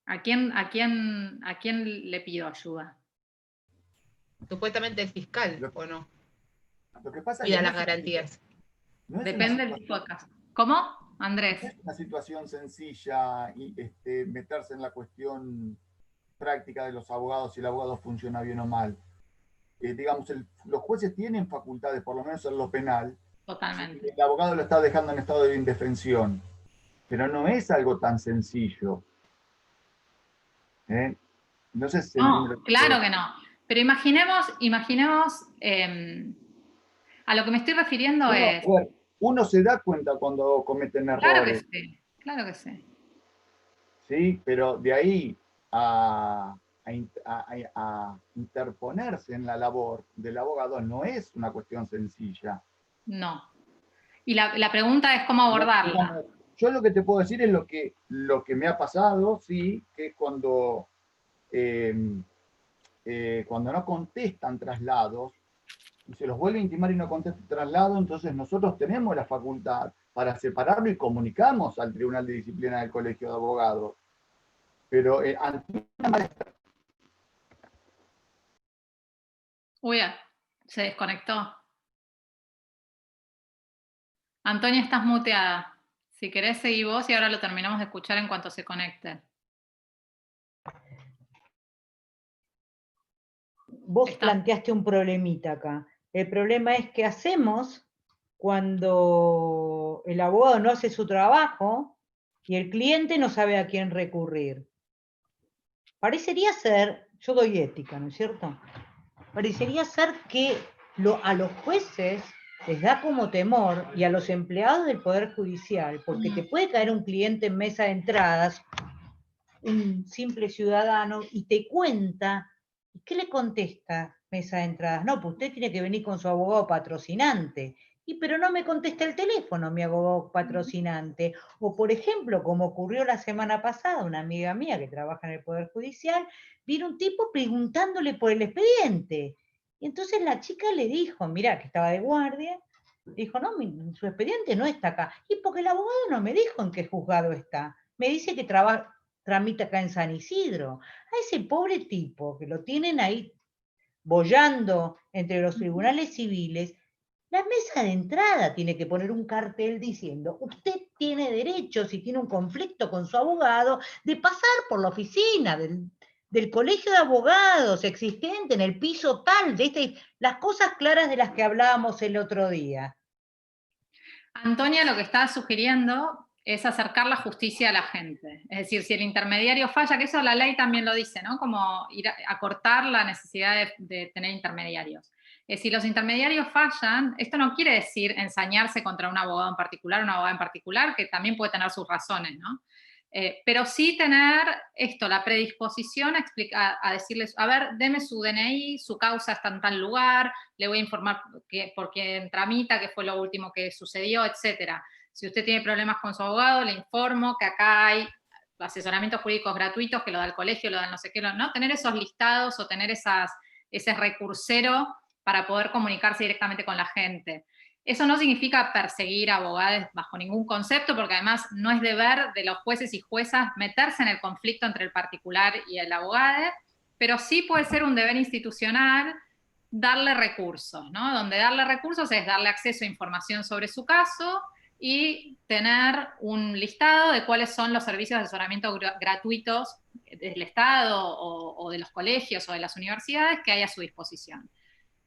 ¿A quién le pido ayuda? Supuestamente el fiscal, ¿o no? Lo que pasa Cuida es que las garantías. Depende del tipo de caso. ¿Cómo? Andrés. No es una situación sencilla y meterse en la cuestión práctica de los abogados, si el abogado funciona bien o mal. Digamos, los jueces tienen facultades, por lo menos en lo penal. Totalmente. El abogado lo está dejando en estado de indefensión, pero no es algo tan sencillo. No sé si no, claro que no. Pero imaginemos, a lo que me estoy refiriendo es... Uno se da cuenta cuando cometen errores. Claro que sí. Sí, pero de ahí a interponerse en la labor del abogado no es una cuestión sencilla. No. Y la pregunta es cómo abordarla. Yo lo que te puedo decir es lo que me ha pasado, sí, que es cuando no contestan traslados, y se los vuelve a intimar y no contestan traslado, entonces nosotros tenemos la facultad para separarlo y comunicamos al Tribunal de Disciplina del Colegio de Abogados. Pero ante una maestra... Uy, se desconectó. Antonia, estás muteada. Si querés, seguí vos y ahora lo terminamos de escuchar en cuanto se conecte. Vos planteaste un problemita acá. El problema es qué hacemos cuando el abogado no hace su trabajo y el cliente no sabe a quién recurrir. Parecería ser, yo doy ética, ¿no es cierto? Parecería ser que a los jueces les da como temor, y a los empleados del Poder Judicial, porque te puede caer un cliente en mesa de entradas, un simple ciudadano, y te cuenta, ¿y qué le contesta mesa de entradas? No, pues usted tiene que venir con su abogado patrocinante. Pero no me contesta el teléfono mi abogado patrocinante. O por ejemplo, como ocurrió la semana pasada, una amiga mía que trabaja en el Poder Judicial, vino un tipo preguntándole por el expediente. Y entonces la chica le dijo, mirá, que estaba de guardia, dijo, no, su expediente no está acá. Y porque el abogado no me dijo en qué juzgado está. Me dice que tramita acá en San Isidro. A ese pobre tipo que lo tienen ahí boyando entre los tribunales civiles, la mesa de entrada tiene que poner un cartel diciendo, usted tiene derecho, si tiene un conflicto con su abogado, de pasar por la oficina del colegio de abogados existente en el piso tal, las cosas claras de las que hablábamos el otro día. Antonia lo que está sugiriendo es acercar la justicia a la gente. Es decir, si el intermediario falla, que eso la ley también lo dice, ¿no? Como ir a cortar la necesidad de tener intermediarios. Si los intermediarios fallan, esto no quiere decir ensañarse contra un abogado en particular, una abogada en particular, que también puede tener sus razones, ¿no? Pero sí tener la predisposición a decirles, a ver, deme su DNI, su causa está en tal lugar, le voy a informar por quién tramita, qué fue lo último que sucedió, etc. Si usted tiene problemas con su abogado, le informo que acá hay asesoramientos jurídicos gratuitos, que lo da el colegio, lo da no sé qué, ¿no? Tener esos listados o tener ese recursero para poder comunicarse directamente con la gente. Eso no significa perseguir a abogados bajo ningún concepto, porque además no es deber de los jueces y juezas meterse en el conflicto entre el particular y el abogado, pero sí puede ser un deber institucional darle recursos, ¿no? Donde darle recursos es darle acceso a información sobre su caso y tener un listado de cuáles son los servicios de asesoramiento gratuitos del Estado o de los colegios o de las universidades que hay a su disposición.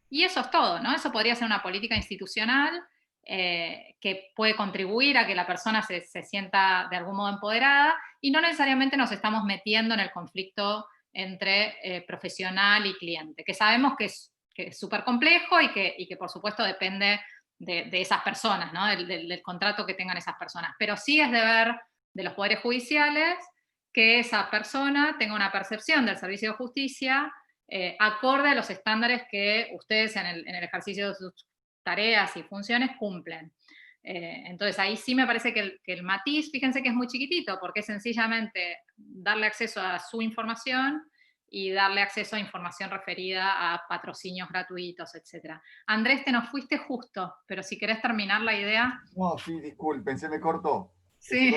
Y eso es todo, ¿no? Eso podría ser una política institucional que puede contribuir a que la persona se sienta de algún modo empoderada y no necesariamente nos estamos metiendo en el conflicto entre profesional y cliente, que sabemos que es súper complejo y que por supuesto depende de esas personas, ¿no? Del contrato que tengan esas personas. Pero sí es deber de los poderes judiciales que esa persona tenga una percepción del servicio de justicia acorde a los estándares que ustedes en el ejercicio de sus tareas y funciones cumplen. Entonces ahí sí me parece que el matiz, fíjense que es muy chiquitito, porque es sencillamente darle acceso a su información y darle acceso a información referida a patrocinios gratuitos, etc. Andrés, te nos fuiste justo, pero si querés terminar la idea. No, sí, disculpen, se me cortó. Sí.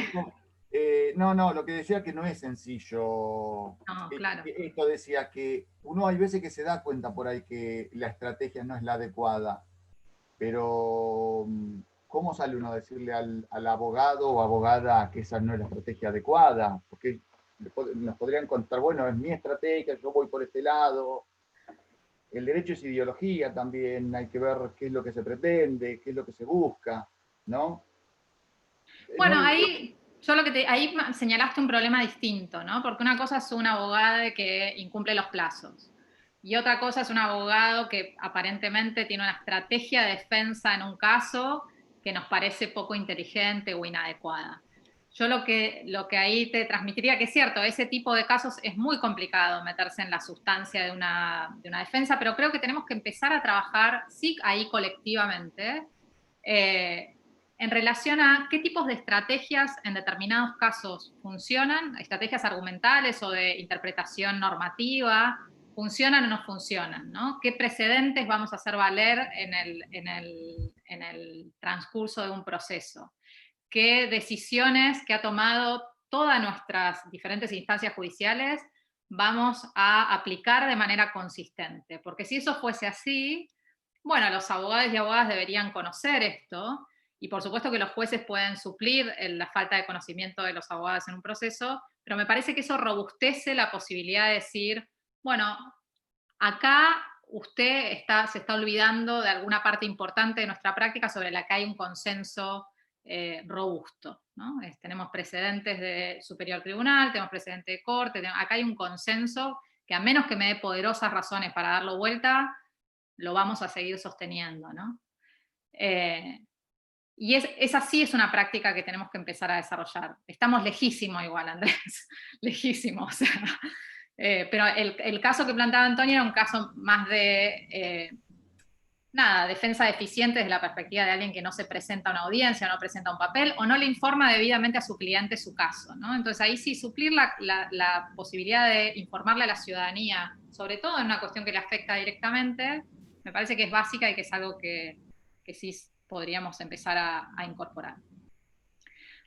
No, lo que decía que no es sencillo. No, claro. Esto decía que uno hay veces que se da cuenta por ahí que la estrategia no es la adecuada, pero ¿cómo sale uno a decirle al abogado o abogada que esa no es la estrategia adecuada? Porque nos podrían contar, bueno, es mi estrategia, yo voy por este lado. El derecho es ideología también, hay que ver qué es lo que se pretende, qué es lo que se busca, ¿no? Bueno, ahí ahí señalaste un problema distinto, ¿no? Porque una cosa es un abogado que incumple los plazos. Y otra cosa es un abogado que aparentemente tiene una estrategia de defensa en un caso que nos parece poco inteligente o inadecuada. Yo lo que ahí te transmitiría, que es cierto, ese tipo de casos es muy complicado meterse en la sustancia de una defensa, pero creo que tenemos que empezar a trabajar, sí, ahí colectivamente, en relación a qué tipos de estrategias en determinados casos funcionan, estrategias argumentales o de interpretación normativa, funcionan o no funcionan, ¿no? ¿Qué precedentes vamos a hacer valer en el transcurso de un proceso? ¿Qué decisiones que ha tomado todas nuestras diferentes instancias judiciales vamos a aplicar de manera consistente? Porque si eso fuese así, bueno, los abogados y abogadas deberían conocer esto, y por supuesto que los jueces pueden suplir la falta de conocimiento de los abogados en un proceso, pero me parece que eso robustece la posibilidad de decir, bueno, acá usted se está olvidando de alguna parte importante de nuestra práctica sobre la que hay un consenso robusto, ¿no? Tenemos precedentes de superior tribunal, tenemos precedentes de corte, acá hay un consenso que a menos que me dé poderosas razones para darlo vuelta, lo vamos a seguir sosteniendo, ¿no? Y esa sí es una práctica que tenemos que empezar a desarrollar. Estamos lejísimos igual, Andrés, lejísimos. O sea, pero el caso que planteaba Antonio era un caso más de, defensa deficiente desde la perspectiva de alguien que no se presenta a una audiencia, no presenta un papel, o no le informa debidamente a su cliente su caso, ¿no? Entonces ahí sí, suplir la posibilidad de informarle a la ciudadanía, sobre todo en una cuestión que le afecta directamente, me parece que es básica y que es algo que sí podríamos empezar a incorporar.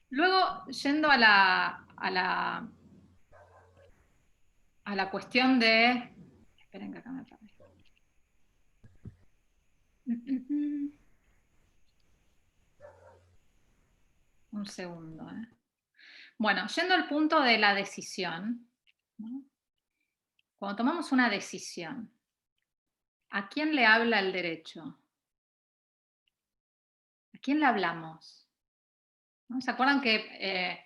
Luego, yendo a la cuestión de... Esperen que acá me perdí. Un segundo. Bueno, yendo al punto de la decisión, ¿no? Cuando tomamos una decisión, ¿a quién le habla el derecho? ¿A quién le hablamos? ¿No? ¿Se acuerdan que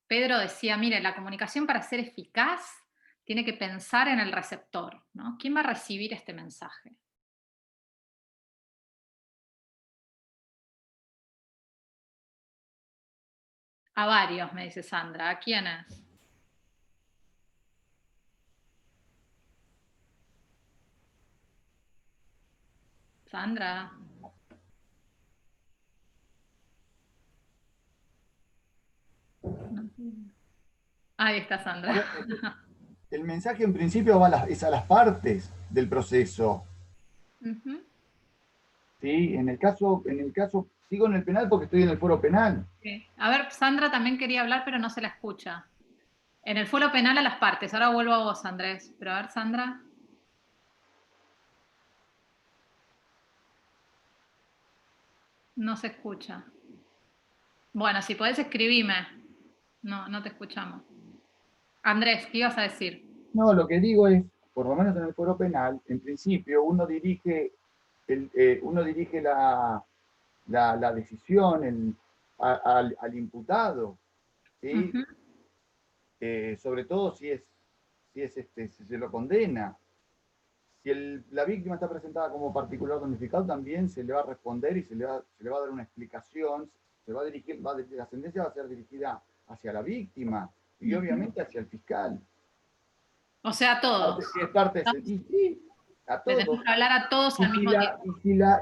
Pedro decía, mire, la comunicación para ser eficaz tiene que pensar en el receptor, ¿no? ¿Quién va a recibir este mensaje? A varios, me dice Sandra. ¿A quiénes? Sandra. Ahí está Sandra. El mensaje en principio es a las partes del proceso. ¿Sí? En el caso, sigo en el penal porque estoy en el foro penal. Sí. A ver, Sandra también quería hablar, pero no se la escucha. En el foro penal a las partes. Ahora vuelvo a vos, Andrés. Pero a ver, Sandra. No se escucha. Bueno, si podés escribime. No te escuchamos. Andrés, ¿qué ibas a decir? No, lo que digo es, por lo menos en el foro penal, en principio uno dirige la decisión al imputado, ¿sí? Sobre todo si se lo condena. Si la víctima está presentada como particular damnificado, también se le va a responder y se le va a dar una explicación, la sentencia va a ser dirigida hacia la víctima y obviamente hacia el fiscal. O sea, a todos. Sí, a todos. Tenemos que hablar a todos al mismo tiempo.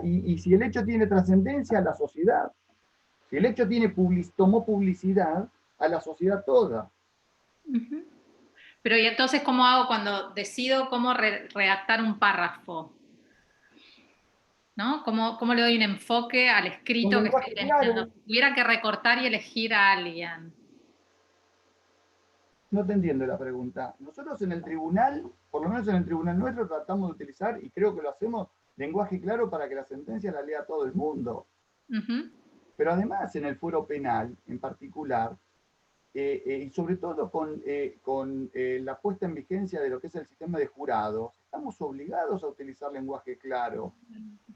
Y si el hecho tiene trascendencia, a la sociedad. Si el hecho tomó publicidad, a la sociedad toda. Pero ¿y entonces cómo hago cuando decido cómo redactar un párrafo? ¿No? ¿Cómo le doy un enfoque al escrito que estoy teniendo? Si tuviera que recortar y elegir a alguien. No te entiendo la pregunta. Nosotros en el tribunal, por lo menos en el tribunal nuestro, tratamos de utilizar, y creo que lo hacemos, lenguaje claro para que la sentencia la lea todo el mundo. Pero además en el fuero penal en particular, y sobre todo con la puesta en vigencia de lo que es el sistema de jurados, estamos obligados a utilizar lenguaje claro,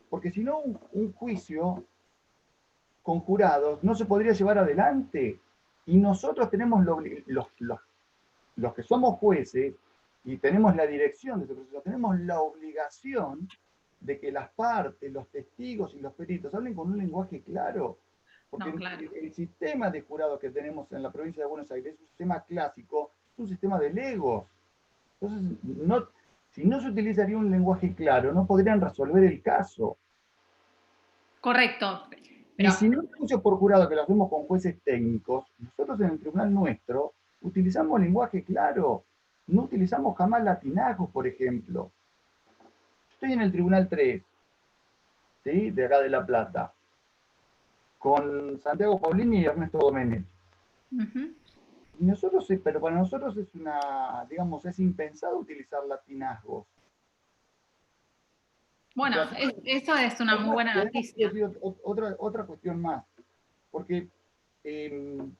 porque si no un juicio con jurados no se podría llevar adelante. Y nosotros tenemos los que somos jueces y tenemos la dirección de ese proceso, tenemos la obligación de que las partes, los testigos y los peritos hablen con un lenguaje claro. Porque No, claro. el sistema de jurados que tenemos en la provincia de Buenos Aires es un sistema clásico, es un sistema de legos. Entonces, si no se utilizaría un lenguaje claro, no podrían resolver el caso. Correcto. Y si no juicio por jurado, que lo hacemos con jueces técnicos, nosotros en el tribunal nuestro utilizamos lenguaje claro. No utilizamos jamás latinajos, por ejemplo. Estoy en el tribunal 3, ¿sí? De acá de La Plata, con Santiago Paulini y Ernesto Domenech. Y nosotros, pero para nosotros es digamos, es impensado utilizar latinajos. Bueno, eso es una muy buena noticia. Otra cuestión más, porque el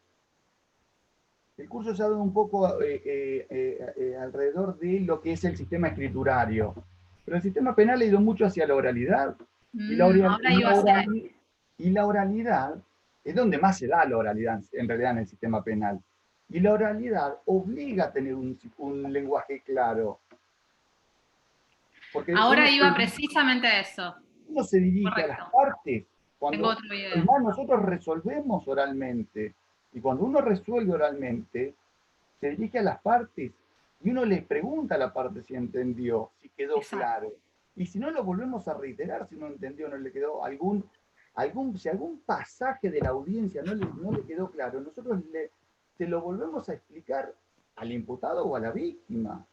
curso se ha dado un poco alrededor de lo que es el sistema escriturario, pero el sistema penal ha ido mucho hacia la oralidad. Y la oralidad es donde más se da la oralidad, en realidad, en el sistema penal. Y la oralidad obliga a tener un lenguaje claro. Porque ahora iba precisamente a eso. Uno se dirige a las partes. Tengo otro video. Además, nosotros resolvemos oralmente. Y cuando uno resuelve oralmente, se dirige a las partes. Y uno les pregunta a la parte si entendió, si quedó claro. Y si no, lo volvemos a reiterar si no entendió, no le quedó si algún pasaje de la audiencia no le quedó claro, nosotros se lo volvemos a explicar al imputado o a la víctima.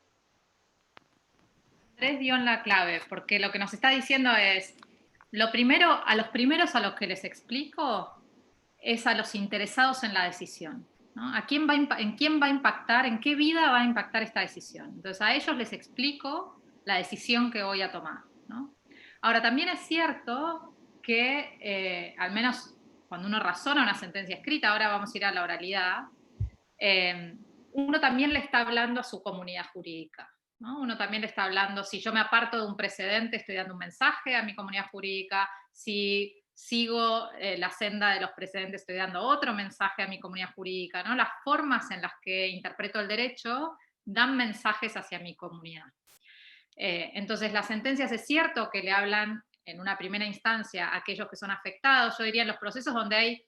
Andrés dio en la clave, porque lo que nos está diciendo es, a los primeros a los que les explico es a los interesados en la decisión, ¿no? ¿En quién va a impactar, en qué vida va a impactar esta decisión? Entonces a ellos les explico la decisión que voy a tomar, ¿no? Ahora también es cierto que, al menos cuando uno razona una sentencia escrita, ahora vamos a ir a la oralidad, uno también le está hablando a su comunidad jurídica, ¿no? Uno también le está hablando, si yo me aparto de un precedente, estoy dando un mensaje a mi comunidad jurídica, si sigo la senda de los precedentes, estoy dando otro mensaje a mi comunidad jurídica, ¿no? Las formas en las que interpreto el derecho dan mensajes hacia mi comunidad. Entonces, las sentencias es cierto que le hablan en una primera instancia a aquellos que son afectados, yo diría en los procesos donde hay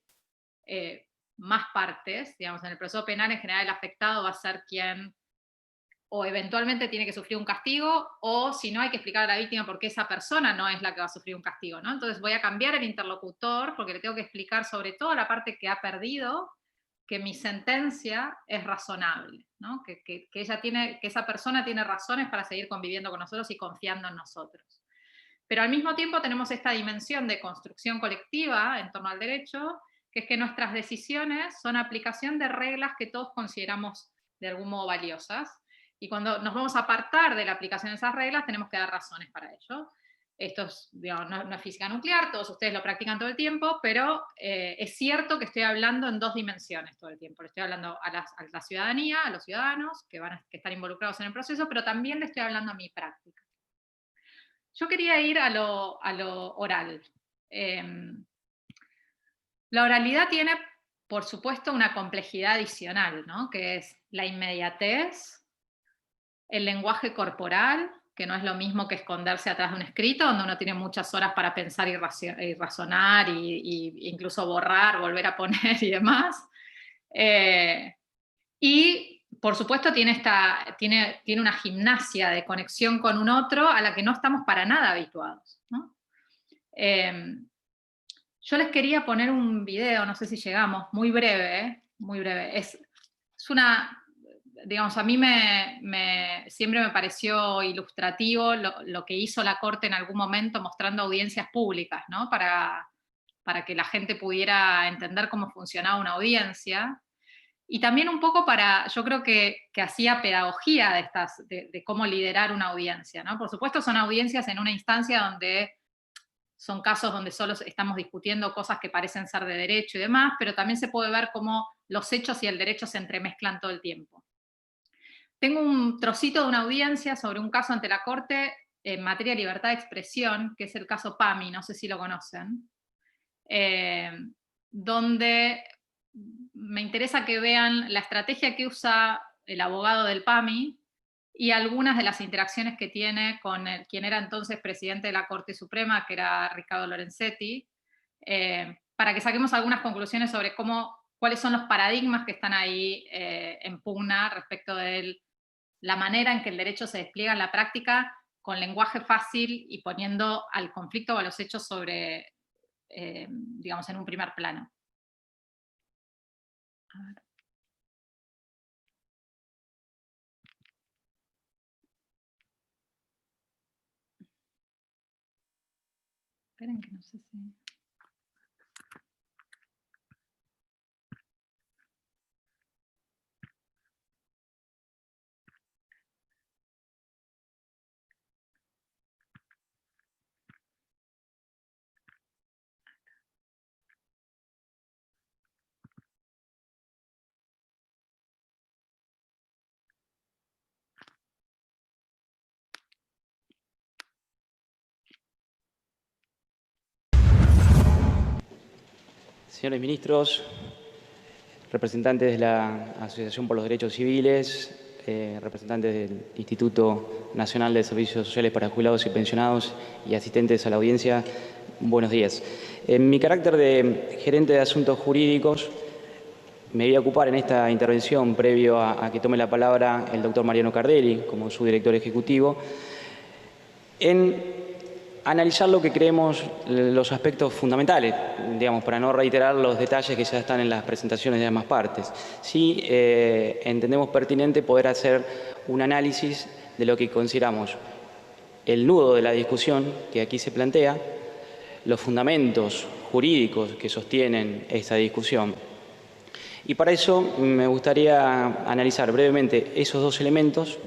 más partes, digamos, en el proceso penal en general el afectado va a ser quien o eventualmente tiene que sufrir un castigo, o si no hay que explicar a la víctima por qué esa persona no es la que va a sufrir un castigo, ¿no? Entonces voy a cambiar el interlocutor porque le tengo que explicar sobre todo la parte que ha perdido, que mi sentencia es razonable, ¿no? Que esa persona tiene razones para seguir conviviendo con nosotros y confiando en nosotros. Pero al mismo tiempo tenemos esta dimensión de construcción colectiva en torno al derecho, que es que nuestras decisiones son aplicación de reglas que todos consideramos de algún modo valiosas, y cuando nos vamos a apartar de la aplicación de esas reglas tenemos que dar razones para ello. Esto es, digamos, no es física nuclear, todos ustedes lo practican todo el tiempo, pero es cierto que estoy hablando en dos dimensiones todo el tiempo. Le estoy hablando a la ciudadanía, a los ciudadanos que están involucrados en el proceso, pero también le estoy hablando a mi práctica. Yo quería ir a lo oral. La oralidad tiene, por supuesto, una complejidad adicional, ¿no? Que es la inmediatez, el lenguaje corporal, que no es lo mismo que esconderse atrás de un escrito, donde uno tiene muchas horas para pensar y razonar, y incluso borrar, volver a poner y demás. Y, por supuesto, tiene una gimnasia de conexión con un otro a la que no estamos para nada habituados, ¿no? Yo les quería poner un video, no sé si llegamos, muy breve, muy breve. Es una... Digamos, a mí siempre me pareció ilustrativo lo que hizo la Corte en algún momento mostrando audiencias públicas, ¿no? Para que la gente pudiera entender cómo funcionaba una audiencia. Y también un poco yo creo que hacía pedagogía de cómo liderar una audiencia, ¿no? Por supuesto son audiencias en una instancia donde son casos donde solo estamos discutiendo cosas que parecen ser de derecho y demás, pero también se puede ver cómo los hechos y el derecho se entremezclan todo el tiempo. Tengo un trocito de una audiencia sobre un caso ante la Corte en materia de libertad de expresión, que es el caso PAMI, no sé si lo conocen, donde me interesa que vean la estrategia que usa el abogado del PAMI y algunas de las interacciones que tiene con quien era entonces presidente de la Corte Suprema, que era Riccardo Lorenzetti, para que saquemos algunas conclusiones sobre cuáles son los paradigmas que están ahí en pugna respecto de la manera en que el derecho se despliega en la práctica con lenguaje fácil y poniendo al conflicto o a los hechos sobre, digamos, en un primer plano. A ver. Esperen que no sé si... Señores ministros, representantes de la Asociación por los Derechos Civiles, representantes del Instituto Nacional de Servicios Sociales para Jubilados y Pensionados y asistentes a la audiencia, buenos días. En mi carácter de gerente de asuntos jurídicos, me voy a ocupar en esta intervención, previo a que tome la palabra el doctor Mariano Cardelli, como su director ejecutivo, en analizar lo que creemos los aspectos fundamentales, digamos, para no reiterar los detalles que ya están en las presentaciones de ambas partes. Sí entendemos pertinente poder hacer un análisis de lo que consideramos el nudo de la discusión que aquí se plantea, los fundamentos jurídicos que sostienen esta discusión. Y para eso me gustaría analizar brevemente esos dos elementos,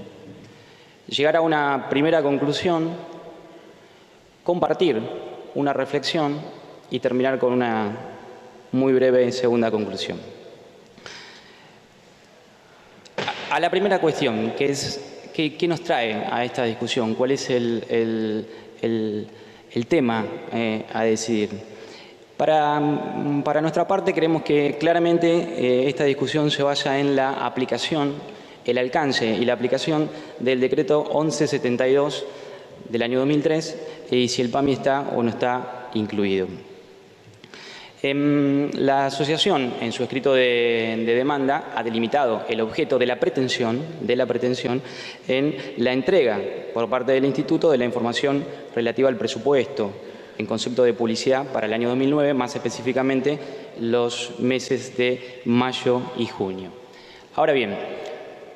llegar a una primera conclusión, compartir una reflexión y terminar con una muy breve segunda conclusión. A la primera cuestión, que es ¿qué nos trae a esta discusión? ¿Cuál es el tema a decidir? Para nuestra parte creemos que claramente esta discusión se basa en la aplicación, el alcance y la aplicación del decreto 1172 del año 2003 y si el PAMI está o no está incluido. La asociación, en su escrito de demanda, ha delimitado el objeto de la pretensión en la entrega por parte del Instituto de la información relativa al presupuesto en concepto de publicidad para el año 2009, más específicamente los meses de mayo y junio. Ahora bien,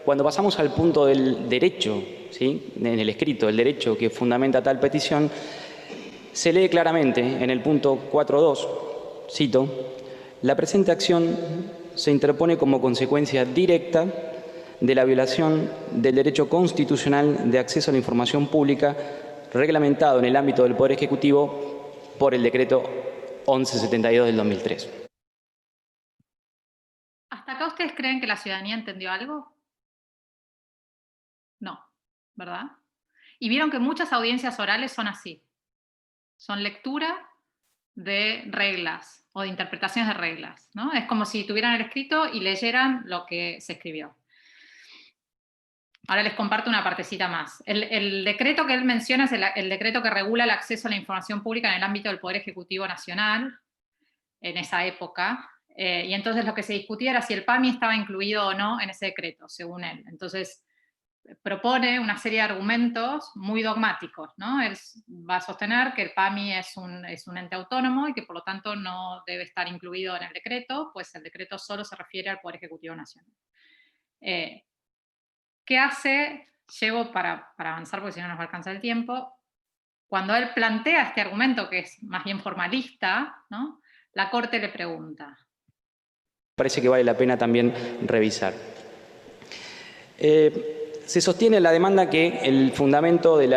cuando pasamos al punto del derecho, ¿sí?, en el escrito, el derecho que fundamenta tal petición, se lee claramente en el punto 4.2, cito, la presente acción se interpone como consecuencia directa de la violación del derecho constitucional de acceso a la información pública reglamentado en el ámbito del Poder Ejecutivo por el decreto 1172 del 2003. ¿Hasta acá ustedes creen que la ciudadanía entendió algo? No, ¿verdad? Y vieron que muchas audiencias orales son así. Son lectura de reglas o de interpretaciones de reglas, ¿no? Es como si tuvieran el escrito y leyeran lo que se escribió. Ahora les comparto una partecita más. El decreto que él menciona es el decreto que regula el acceso a la información pública en el ámbito del Poder Ejecutivo Nacional, en esa época, y entonces lo que se discutía era si el PAMI estaba incluido o no en ese decreto, según él. Entonces propone una serie de argumentos muy dogmáticos, ¿no? Él va a sostener que el PAMI es un ente autónomo y que por lo tanto no debe estar incluido en el decreto, pues el decreto solo se refiere al Poder Ejecutivo Nacional. ¿Qué hace? Llego para avanzar porque si no nos va a alcanzar el tiempo. Cuando él plantea este argumento, que es más bien formalista, ¿no?, la Corte le pregunta. Parece que vale la pena también revisar. Se sostiene en la demanda que el fundamento de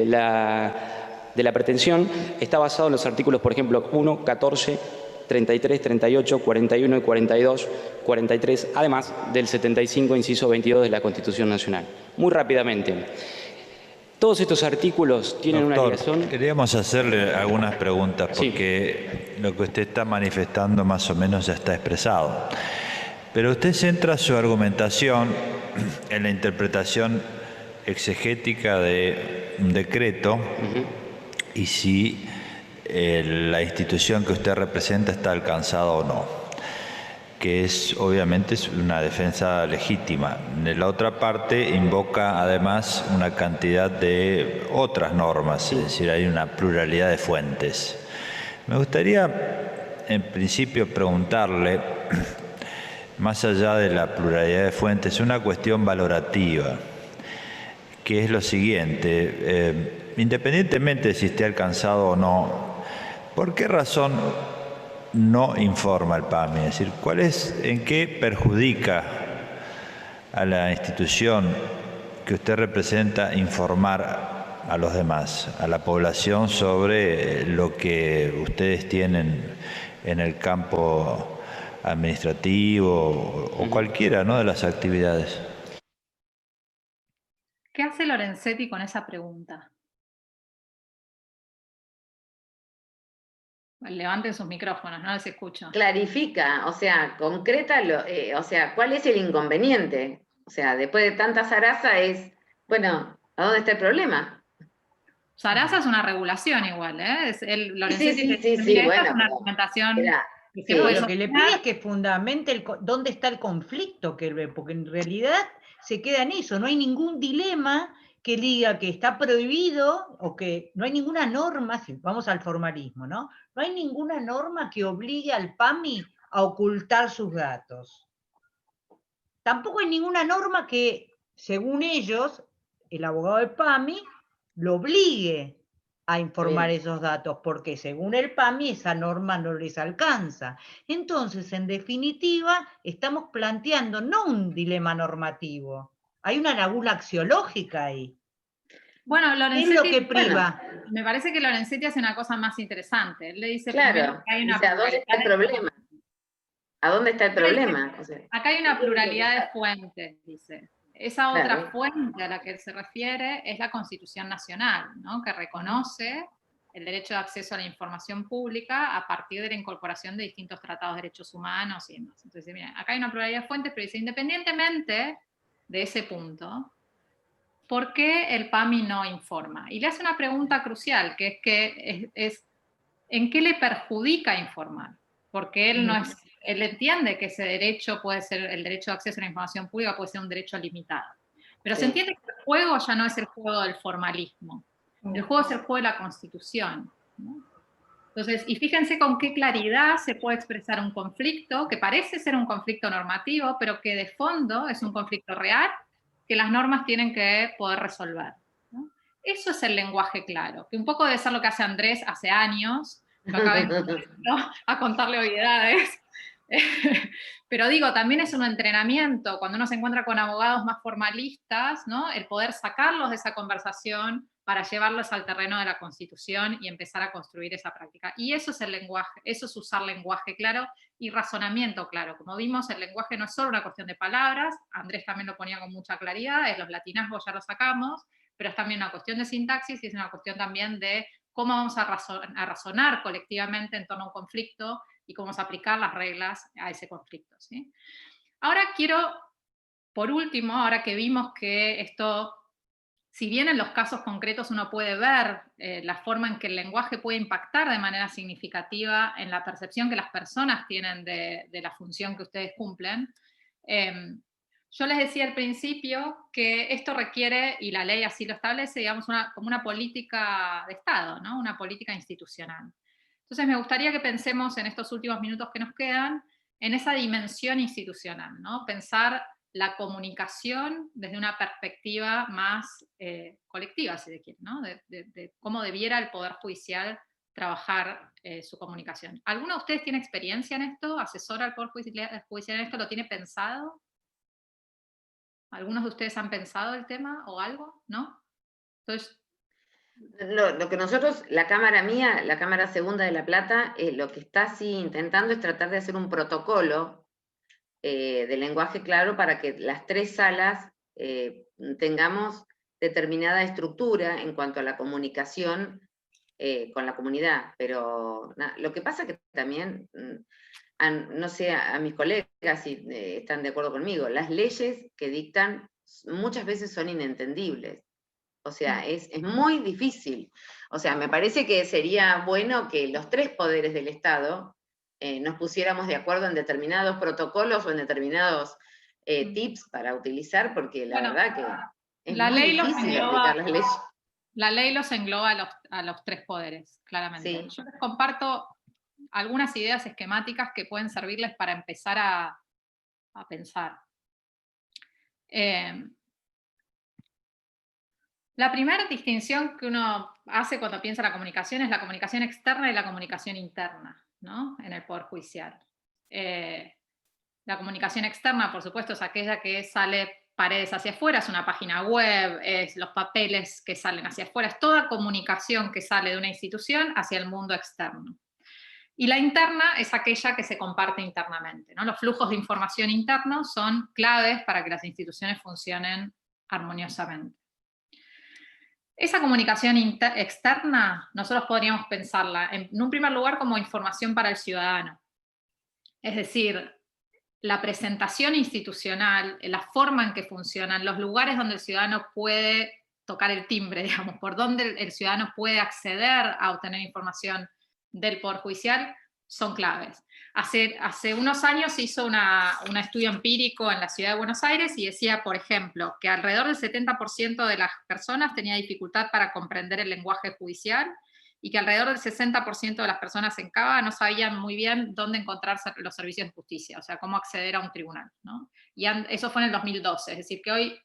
la de la pretensión está basado en los artículos, por ejemplo, 1, 14, 33, 38, 41 y 42, 43, además del 75, inciso 22 de la Constitución Nacional. Muy rápidamente. Todos estos artículos tienen una ligación. Queríamos hacerle algunas preguntas porque lo que usted está manifestando más o menos ya está expresado. Pero usted centra su argumentación en la interpretación exegética de un decreto y si la institución que usted representa está alcanzada o no, que es obviamente una defensa legítima. De la otra parte invoca además una cantidad de otras normas, es decir, hay una pluralidad de fuentes. Me gustaría en principio preguntarle, más allá de la pluralidad de fuentes, una cuestión valorativa, que es lo siguiente, independientemente de si esté alcanzado o no, ¿por qué razón no informa el PAMI? Es decir, ¿en qué perjudica a la institución que usted representa informar a los demás, a la población, sobre lo que ustedes tienen en el campo administrativo o cualquiera, ¿no?, de las actividades? ¿Qué hace Lorenzetti con esa pregunta? Levanten sus micrófonos, no les escucho. Clarifica, o sea, concreta, o sea, ¿cuál es el inconveniente? O sea, después de tanta zaraza bueno, ¿a dónde está el problema? Sarasa es una regulación igual, ¿eh? Lorenzetti sí, esta bueno, es una argumentación que se Pero puede lo que le pide es que fundamente dónde está el conflicto que él ve, porque en realidad se queda en eso, no hay ningún dilema que diga que está prohibido o que no hay ninguna norma, si vamos al formalismo, ¿no? No hay ninguna norma que obligue al PAMI a ocultar sus datos. Tampoco hay ninguna norma que, según ellos, el abogado del PAMI lo obligue a informar esos datos, porque según el PAMI esa norma no les alcanza. Entonces, en definitiva, estamos planteando no un dilema normativo, hay una laguna axiológica ahí. Bueno, Lorenzetti, ¿Qué es lo que priva? Bueno, me parece que Lorenzetti hace una cosa más interesante. Él le dice primero que hay una dice, ¿a dónde está el problema? ¿A dónde está el problema? O sea, acá hay una pluralidad de fuentes, dice. Esa otra fuente a la que él se refiere es la Constitución Nacional, ¿no?, que reconoce el derecho de acceso a la información pública a partir de la incorporación de distintos tratados de derechos humanos y demás. Entonces, miren, acá hay una pluralidad de fuentes, pero dice, independientemente de ese punto, ¿por qué el PAMI no informa? Y le hace una pregunta crucial, que es ¿en qué le perjudica informar? Porque él él entiende que ese derecho puede ser, el derecho de acceso a la información pública puede ser un derecho limitado. Pero se entiende que el juego ya no es el juego del formalismo. El juego es el juego de la Constitución, ¿no? Entonces, y fíjense con qué claridad se puede expresar un conflicto, que parece ser un conflicto normativo, pero que de fondo es un conflicto real, que las normas tienen que poder resolver, ¿no? Eso es el lenguaje claro, que un poco debe ser lo que hace Andrés hace años, no acabé a contarle obviedades, pero digo, también es un entrenamiento, cuando uno se encuentra con abogados más formalistas, ¿no?, el poder sacarlos de esa conversación para llevarlos al terreno de la Constitución y empezar a construir esa práctica. Y eso es el lenguaje, eso es usar lenguaje claro y razonamiento claro. Como vimos, el lenguaje no es solo una cuestión de palabras, Andrés también lo ponía con mucha claridad, los latinazgos ya los sacamos, pero es también una cuestión de sintaxis y es una cuestión también de cómo vamos a razonar colectivamente en torno a un conflicto y cómo vamos a aplicar las reglas a ese conflicto, ¿sí? Ahora quiero, por último, ahora que vimos que esto, si bien en los casos concretos uno puede ver la forma en que el lenguaje puede impactar de manera significativa en la percepción que las personas tienen de la función que ustedes cumplen, yo les decía al principio que esto requiere, y la ley así lo establece, digamos, como una política de Estado, ¿no?, una política institucional. Entonces me gustaría que pensemos en estos últimos minutos que nos quedan en esa dimensión institucional, ¿no?, pensar la comunicación desde una perspectiva más colectiva, si se quiere, ¿no?, de cómo debiera el Poder Judicial trabajar su comunicación. ¿Alguno de ustedes tiene experiencia en esto? ¿Asesora al Poder Judicial en esto? ¿Lo tiene pensado? ¿Algunos de ustedes han pensado el tema o algo? ¿No? Entonces, Lo que nosotros, la cámara mía, la cámara segunda de La Plata, lo que está así intentando es tratar de hacer un protocolo de lenguaje claro para que las 3 salas tengamos determinada estructura en cuanto a la comunicación con la comunidad. Pero lo que pasa que también, no sé, a mis colegas si están de acuerdo conmigo, las leyes que dictan muchas veces son inentendibles. O sea, es muy difícil. O sea, me parece que sería bueno que los 3 poderes del Estado nos pusiéramos de acuerdo en determinados protocolos o en determinados tips para utilizar, porque la verdad que es muy difícil aplicar las leyes. La ley los engloba a los 3 poderes, claramente. Sí. Yo les comparto algunas ideas esquemáticas que pueden servirles para empezar a pensar. La primera distinción que uno hace cuando piensa en la comunicación es la comunicación externa y la comunicación interna, ¿no? En el Poder Judicial. La comunicación externa, por supuesto, es aquella que sale paredes hacia afuera, es una página web, es los papeles que salen hacia afuera, es toda comunicación que sale de una institución hacia el mundo externo. Y la interna es aquella que se comparte internamente, ¿no? Los flujos de información internos son claves para que las instituciones funcionen armoniosamente. Esa comunicación externa, nosotros podríamos pensarla en un primer lugar como información para el ciudadano. Es decir, la presentación institucional, la forma en que funcionan, los lugares donde el ciudadano puede tocar el timbre, digamos, por donde el ciudadano puede acceder a obtener información del Poder Judicial, son claves. Hace unos años se hizo un estudio empírico en la ciudad de Buenos Aires y decía, por ejemplo, que alrededor del 70% de las personas tenía dificultad para comprender el lenguaje judicial y que alrededor del 60% de las personas en Cava no sabían muy bien dónde encontrar los servicios de justicia, o sea, cómo acceder a un tribunal, ¿no? Y eso fue en el 2012, es decir, que hoy,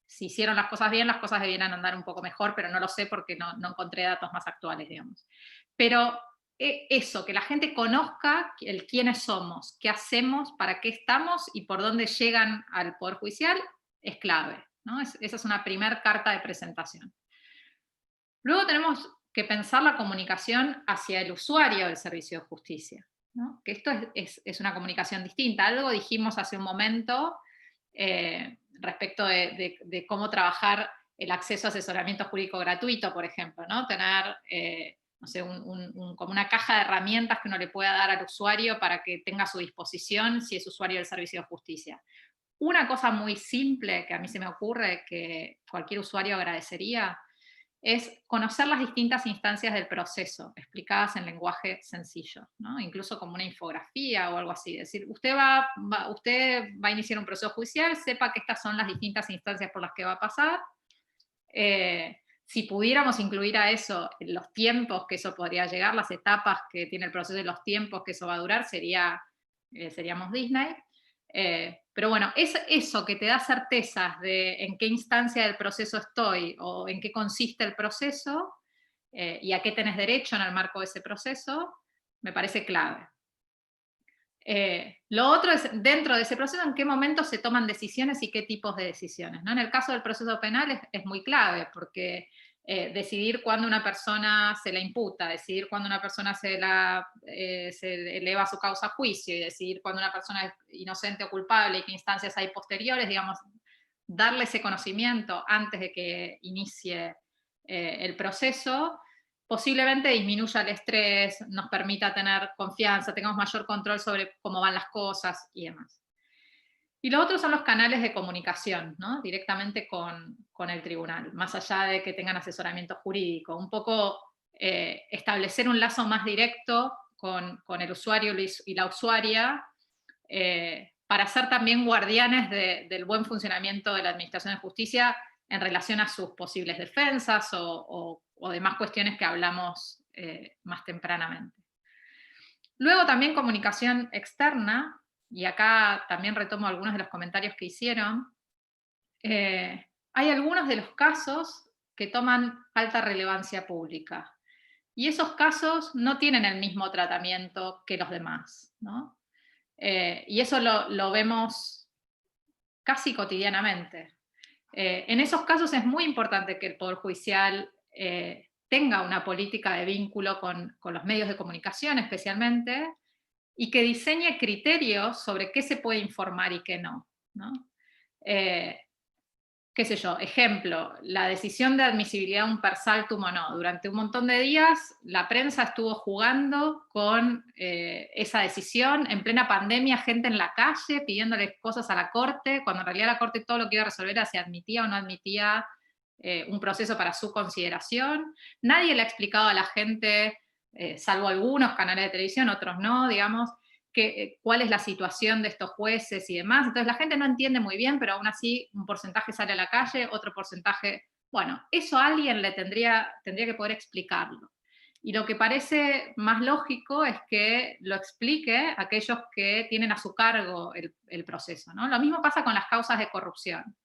si hicieron las cosas bien, las cosas debieran andar un poco mejor, pero no lo sé porque no encontré datos más actuales, digamos. Pero eso, que la gente conozca quiénes somos, qué hacemos, para qué estamos y por dónde llegan al Poder Judicial, es clave, ¿no? Esa es una primer carta de presentación. Luego tenemos que pensar la comunicación hacia el usuario del servicio de justicia, ¿no? Que esto es una comunicación distinta. Algo dijimos hace un momento respecto de cómo trabajar el acceso a asesoramiento jurídico gratuito, por ejemplo, ¿no? Tener no sé, como una caja de herramientas que uno le pueda dar al usuario para que tenga a su disposición si es usuario del servicio de justicia. Una cosa muy simple que a mí se me ocurre que cualquier usuario agradecería es conocer las distintas instancias del proceso, explicadas en lenguaje sencillo, ¿no? Incluso como una infografía o algo así. Es decir, usted va a iniciar un proceso judicial, sepa que estas son las distintas instancias por las que va a pasar. Si pudiéramos incluir a eso los tiempos que eso podría llegar, las etapas que tiene el proceso y los tiempos que eso va a durar, seríamos Disney. Pero bueno, es eso que te da certezas de en qué instancia del proceso estoy o en qué consiste el proceso y a qué tenés derecho en el marco de ese proceso, me parece clave. Lo otro es, dentro de ese proceso, en qué momento se toman decisiones y qué tipos de decisiones, ¿no? En el caso del proceso penal es muy clave, porque decidir cuándo una persona se la imputa, decidir cuándo una persona se eleva su causa a juicio y decidir cuándo una persona es inocente o culpable y qué instancias hay posteriores, digamos, darle ese conocimiento antes de que inicie el proceso, posiblemente disminuya el estrés, nos permita tener confianza, tengamos mayor control sobre cómo van las cosas y demás. Y lo otro son los canales de comunicación, ¿no? Directamente con el tribunal, más allá de que tengan asesoramiento jurídico. Un poco establecer un lazo más directo con el usuario y la usuaria para ser también guardianes del buen funcionamiento de la Administración de Justicia en relación a sus posibles defensas o demás cuestiones que hablamos más tempranamente. Luego también comunicación externa, y acá también retomo algunos de los comentarios que hicieron. Hay algunos de los casos que toman alta relevancia pública, y esos casos no tienen el mismo tratamiento que los demás, ¿no? Y eso lo vemos casi cotidianamente. En esos casos es muy importante que el Poder Judicial tenga una política de vínculo con los medios de comunicación especialmente, y que diseñe criterios sobre qué se puede informar y qué no, ¿no? Qué sé yo, ejemplo, la decisión de admisibilidad de un per saltum o no. Durante un montón de días la prensa estuvo jugando con esa decisión, en plena pandemia, gente en la calle pidiéndole cosas a la Corte, cuando en realidad la Corte todo lo que iba a resolver era si admitía o no admitía un proceso para su consideración. Nadie le ha explicado a la gente, salvo algunos canales de televisión, otros no, digamos, cuál es la situación de estos jueces y demás. Entonces la gente no entiende muy bien, pero aún así un porcentaje sale a la calle, otro porcentaje... Bueno, eso alguien le tendría que poder explicarlo. Y lo que parece más lógico es que lo explique aquellos que tienen a su cargo el proceso, ¿no? Lo mismo pasa con las causas de corrupción.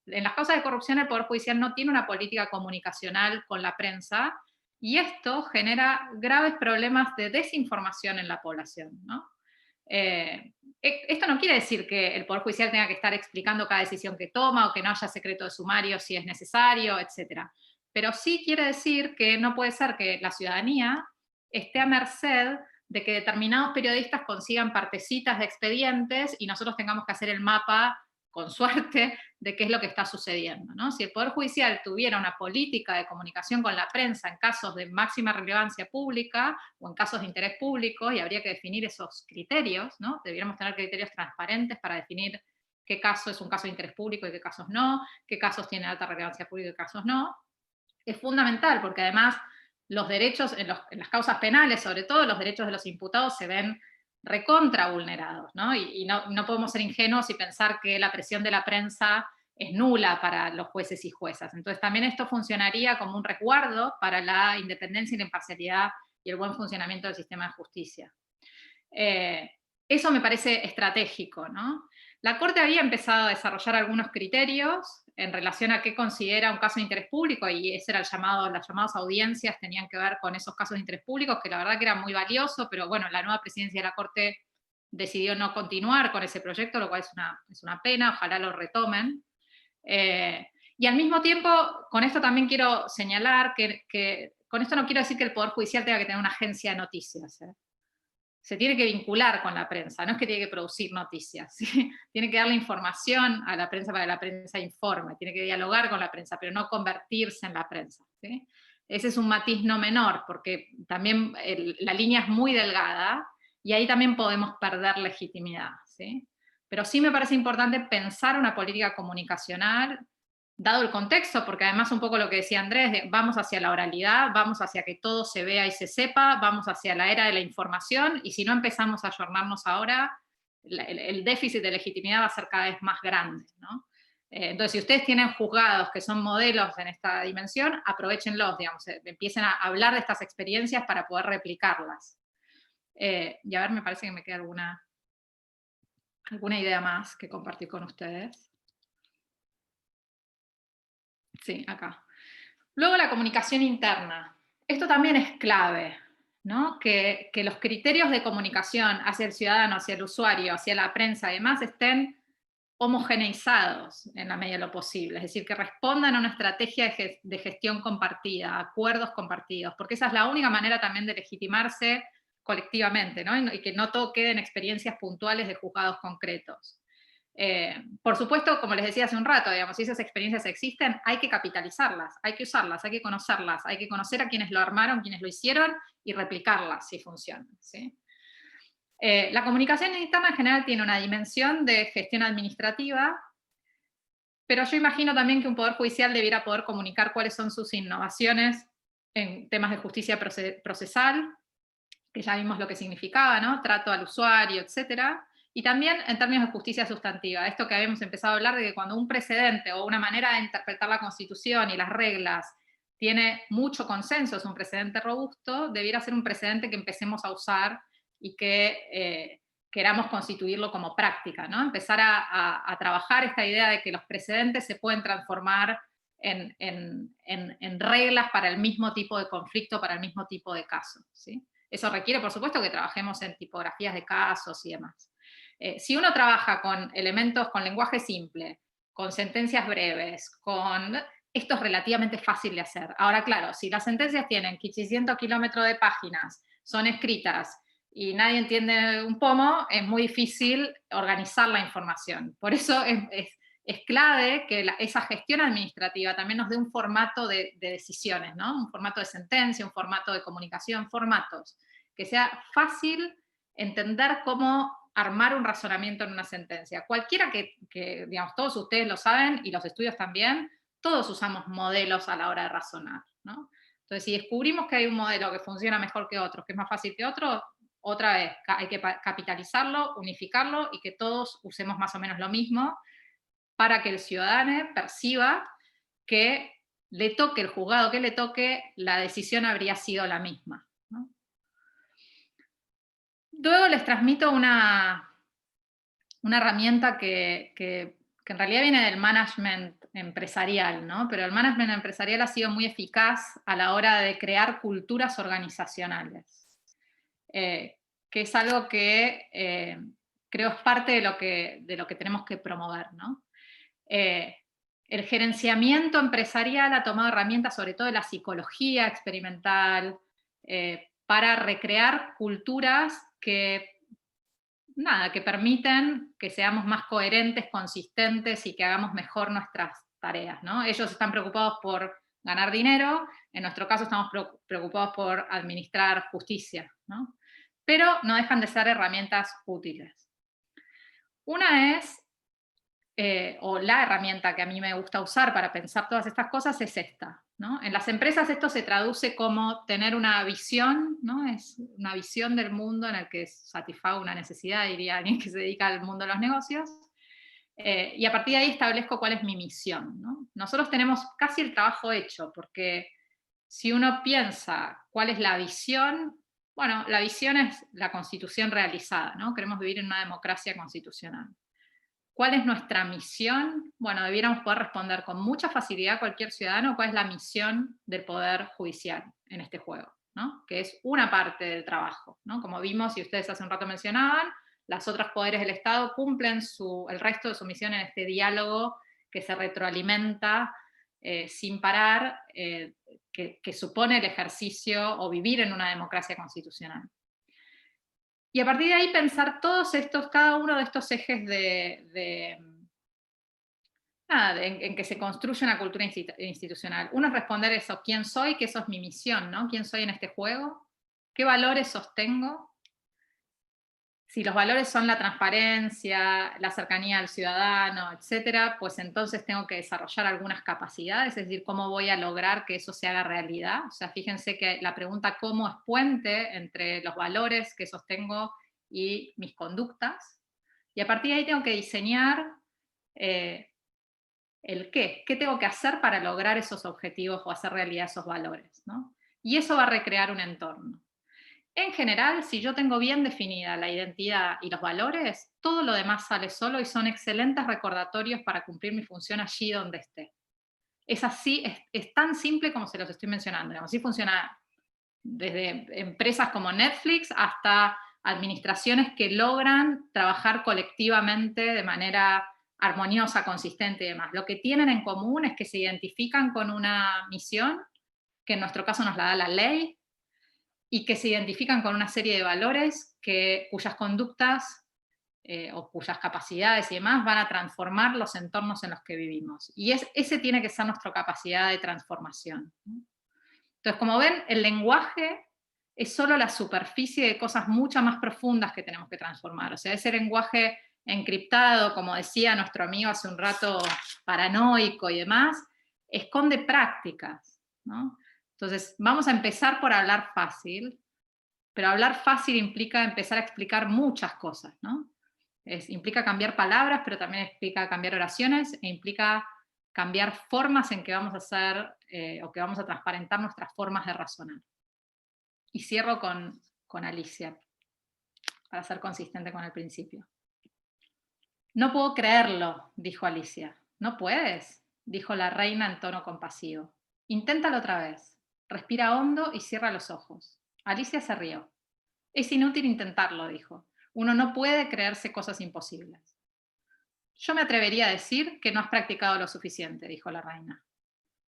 En las causas de corrupción el Poder Judicial no tiene una política comunicacional con la prensa, y esto genera graves problemas de desinformación en la población, ¿no? Esto no quiere decir que el Poder Judicial tenga que estar explicando cada decisión que toma, o que no haya secreto de sumario si es necesario, etc. Pero sí quiere decir que no puede ser que la ciudadanía esté a merced de que determinados periodistas consigan partecitas de expedientes y nosotros tengamos que hacer el mapa, con suerte, de qué es lo que está sucediendo, ¿no? Si el Poder Judicial tuviera una política de comunicación con la prensa en casos de máxima relevancia pública o en casos de interés público, y habría que definir esos criterios, ¿no? Deberíamos tener criterios transparentes para definir qué caso es un caso de interés público y qué casos no, qué casos tienen alta relevancia pública y qué casos no. Es fundamental porque además los derechos, en las causas penales sobre todo, los derechos de los imputados se ven recontra vulnerados, ¿no? Y no podemos ser ingenuos y pensar que la presión de la prensa es nula para los jueces y juezas. Entonces también esto funcionaría como un resguardo para la independencia y la imparcialidad y el buen funcionamiento del sistema de justicia. Eso me parece estratégico, ¿no? La Corte había empezado a desarrollar algunos criterios en relación a qué considera un caso de interés público, y ese era las llamadas audiencias tenían que ver con esos casos de interés público, que la verdad que era muy valioso, pero bueno, la nueva presidencia de la Corte decidió no continuar con ese proyecto, lo cual es una pena, ojalá lo retomen. Y al mismo tiempo, con esto también quiero señalar que con esto no quiero decir que el Poder Judicial tenga que tener una agencia de noticias, ¿eh? Se tiene que vincular con la prensa, no es que tiene que producir noticias, ¿sí? Tiene que darle información a la prensa para que la prensa informe, tiene que dialogar con la prensa, pero no convertirse en la prensa, ¿sí? Ese es un matiz no menor, porque también la línea es muy delgada, y ahí también podemos perder legitimidad, ¿sí? Pero sí me parece importante pensar una política comunicacional, dado el contexto, porque además un poco lo que decía Andrés, vamos hacia la oralidad, vamos hacia que todo se vea y se sepa, vamos hacia la era de la información, y si no empezamos a ayornarnos ahora, el déficit de legitimidad va a ser cada vez más grande, ¿no? Entonces, si ustedes tienen juzgados que son modelos en esta dimensión, aprovechenlos, digamos, empiecen a hablar de estas experiencias para poder replicarlas. Y a ver, me parece que me queda alguna idea más que compartir con ustedes. Sí, acá. Luego la comunicación interna. Esto también es clave, ¿no? Que los criterios de comunicación hacia el ciudadano, hacia el usuario, hacia la prensa y demás estén homogeneizados en la medida de lo posible, es decir, que respondan a una estrategia de gestión compartida, acuerdos compartidos, porque esa es la única manera también de legitimarse colectivamente, ¿no? Y que no todo quede en experiencias puntuales de juzgados concretos. Por supuesto, como les decía hace un rato, digamos, si esas experiencias existen, hay que capitalizarlas, hay que usarlas, hay que conocerlas, hay que conocer a quienes lo armaron, quienes lo hicieron, y replicarlas si funcionan, ¿sí? La comunicación interna en general tiene una dimensión de gestión administrativa, pero yo imagino también que un Poder Judicial debiera poder comunicar cuáles son sus innovaciones en temas de justicia procesal, que ya vimos lo que significaba, ¿no? Trato al usuario, etcétera. Y también en términos de justicia sustantiva, esto que habíamos empezado a hablar de que cuando un precedente o una manera de interpretar la Constitución y las reglas tiene mucho consenso, es un precedente robusto, debiera ser un precedente que empecemos a usar y que queramos constituirlo como práctica, ¿no? Empezar a trabajar esta idea de que los precedentes se pueden transformar en reglas para el mismo tipo de conflicto, para el mismo tipo de caso, ¿sí? Eso requiere, por supuesto, que trabajemos en tipografías de casos y demás. Si uno trabaja con elementos, con lenguaje simple, con sentencias breves, esto es relativamente fácil de hacer. Ahora, claro, si las sentencias tienen 600 kilómetros de páginas, son escritas, y nadie entiende un pomo, es muy difícil organizar la información. Por eso es clave que esa gestión administrativa también nos dé un formato de decisiones, ¿no? Un formato de sentencia, un formato de comunicación, formatos. Que sea fácil entender cómo armar un razonamiento en una sentencia. Cualquiera que digamos, todos ustedes lo saben, y los estudios también, todos usamos modelos a la hora de razonar, ¿no? Entonces, si descubrimos que hay un modelo que funciona mejor que otro, que es más fácil que otro, otra vez, hay que capitalizarlo, unificarlo, y que todos usemos más o menos lo mismo, para que el ciudadano perciba que le toque el juzgado que le toque, la decisión habría sido la misma, ¿no? Luego les transmito una herramienta que en realidad viene del management empresarial, ¿no? Pero el management empresarial ha sido muy eficaz a la hora de crear culturas organizacionales. Que es algo que creo es parte de lo que tenemos que promover, ¿no? El gerenciamiento empresarial ha tomado herramientas, sobre todo de la psicología experimental, para recrear culturas que permiten que seamos más coherentes, consistentes, y que hagamos mejor nuestras tareas, ¿no? Ellos están preocupados por ganar dinero, en nuestro caso estamos preocupados por administrar justicia, ¿no? Pero no dejan de ser herramientas útiles. Una es, o la herramienta que a mí me gusta usar para pensar todas estas cosas es esta, ¿no? En las empresas esto se traduce como tener una visión, ¿no? Es una visión del mundo en el que satisfago una necesidad, diría alguien que se dedica al mundo de los negocios, y a partir de ahí establezco cuál es mi misión, ¿no? Nosotros tenemos casi el trabajo hecho, porque si uno piensa cuál es la visión, bueno, la visión es la constitución realizada, ¿no? Queremos vivir en una democracia constitucional. ¿Cuál es nuestra misión? Bueno, debiéramos poder responder con mucha facilidad a cualquier ciudadano cuál es la misión del Poder Judicial en este juego, ¿no? Que es una parte del trabajo, ¿no? Como vimos, y ustedes hace un rato mencionaban, los otros poderes del Estado cumplen el resto de su misión en este diálogo que se retroalimenta sin parar, que supone el ejercicio o vivir en una democracia constitucional. Y a partir de ahí pensar cada uno de estos ejes en que se construye una cultura institucional. Uno es responder eso, ¿quién soy? Que eso es mi misión, ¿no? ¿Quién soy en este juego? ¿Qué valores sostengo? Si los valores son la transparencia, la cercanía al ciudadano, etcétera, pues entonces tengo que desarrollar algunas capacidades, es decir, cómo voy a lograr que eso se haga realidad. O sea, fíjense que la pregunta cómo es puente entre los valores que sostengo y mis conductas. Y a partir de ahí tengo que diseñar el qué. ¿Qué tengo que hacer para lograr esos objetivos o hacer realidad esos valores, ¿no? Y eso va a recrear un entorno. En general, si yo tengo bien definida la identidad y los valores, todo lo demás sale solo y son excelentes recordatorios para cumplir mi función allí donde esté. Es así, es tan simple como se los estoy mencionando. Así funciona desde empresas como Netflix hasta administraciones que logran trabajar colectivamente de manera armoniosa, consistente y demás. Lo que tienen en común es que se identifican con una misión, que en nuestro caso nos la da la ley, y que se identifican con una serie de valores cuyas conductas o cuyas capacidades y demás van a transformar los entornos en los que vivimos. Y ese tiene que ser nuestra capacidad de transformación. Entonces, como ven, el lenguaje es solo la superficie de cosas mucho más profundas que tenemos que transformar. O sea, ese lenguaje encriptado, como decía nuestro amigo hace un rato, paranoico y demás, esconde prácticas, ¿no? Entonces, vamos a empezar por hablar fácil, pero hablar fácil implica empezar a explicar muchas cosas, ¿no? Implica cambiar palabras, pero también implica cambiar oraciones, e implica cambiar formas en que vamos a hacer, o que vamos a transparentar nuestras formas de razonar. Y cierro con Alicia, para ser consistente con el principio. No puedo creerlo, dijo Alicia. ¿No puedes?, dijo la reina en tono compasivo. Inténtalo otra vez. Respira hondo y cierra los ojos. Alicia se rió. Es inútil intentarlo, dijo. Uno no puede creerse cosas imposibles. Yo me atrevería a decir que no has practicado lo suficiente, dijo la reina.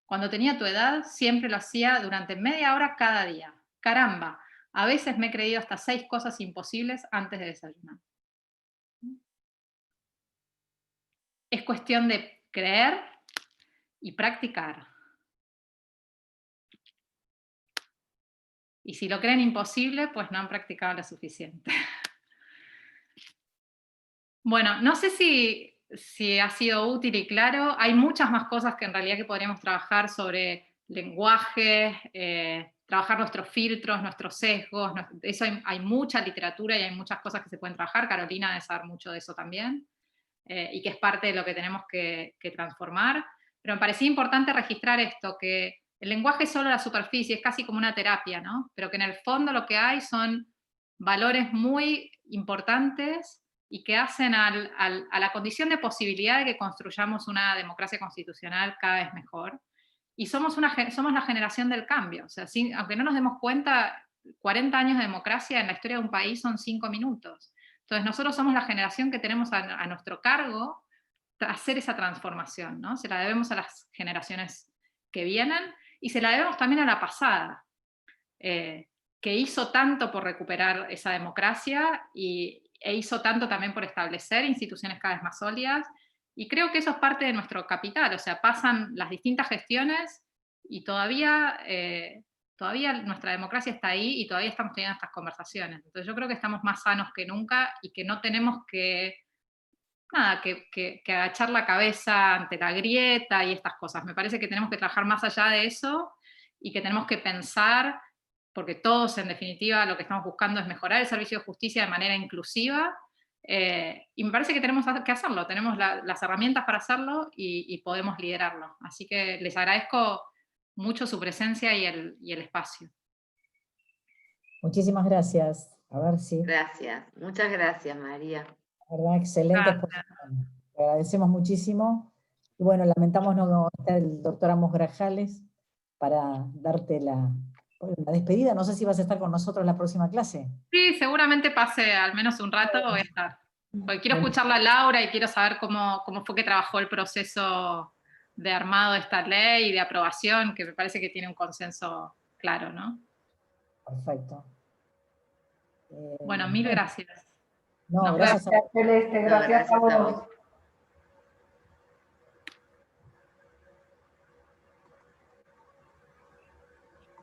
Cuando tenía tu edad, siempre lo hacía durante media hora cada día. Caramba, a veces me he creído hasta 6 cosas imposibles antes de desayunar. Es cuestión de creer y practicar. Y si lo creen imposible, pues no han practicado lo suficiente. Bueno, no sé si ha sido útil y claro. Hay muchas más cosas que en realidad que podríamos trabajar sobre lenguaje, trabajar nuestros filtros, nuestros sesgos. Eso hay mucha literatura y hay muchas cosas que se pueden trabajar. Carolina debe saber mucho de eso también. Y que es parte de lo que tenemos que transformar. Pero me parecía importante registrar esto, que el lenguaje es solo la superficie, es casi como una terapia, ¿no? Pero que en el fondo lo que hay son valores muy importantes y que hacen a la condición de posibilidad de que construyamos una democracia constitucional cada vez mejor. Y somos la generación del cambio. O sea, aunque no nos demos cuenta, 40 años de democracia en la historia de un país son 5 minutos. Entonces nosotros somos la generación que tenemos a nuestro cargo hacer esa transformación, ¿no? Se la debemos a las generaciones que vienen y se la debemos también a la pasada, que hizo tanto por recuperar esa democracia e hizo tanto también por establecer instituciones cada vez más sólidas, y creo que eso es parte de nuestro capital. O sea, pasan las distintas gestiones y todavía nuestra democracia está ahí y todavía estamos teniendo estas conversaciones. Entonces yo creo que estamos más sanos que nunca y que no tenemos que agachar la cabeza ante la grieta y estas cosas. Me parece que tenemos que trabajar más allá de eso y que tenemos que pensar, porque todos en definitiva lo que estamos buscando es mejorar el servicio de justicia de manera inclusiva, y me parece que tenemos que hacerlo, tenemos las herramientas para hacerlo y podemos liderarlo. Así que les agradezco mucho su presencia y el espacio. Muchísimas gracias. A ver si... Gracias, muchas gracias, María. La verdad, excelente exposición. Le agradecemos muchísimo. Y bueno, lamentamos no estar el doctor Amos Grajales para darte la despedida. No sé si vas a estar con nosotros en la próxima clase. Sí, seguramente pase al menos un rato, voy a estar. Porque quiero escucharla a Laura y quiero saber cómo fue que trabajó el proceso de armado de esta ley y de aprobación, que me parece que tiene un consenso claro, ¿no? Perfecto. Bueno, mil gracias. No, gracias a Celeste, gracias a vos.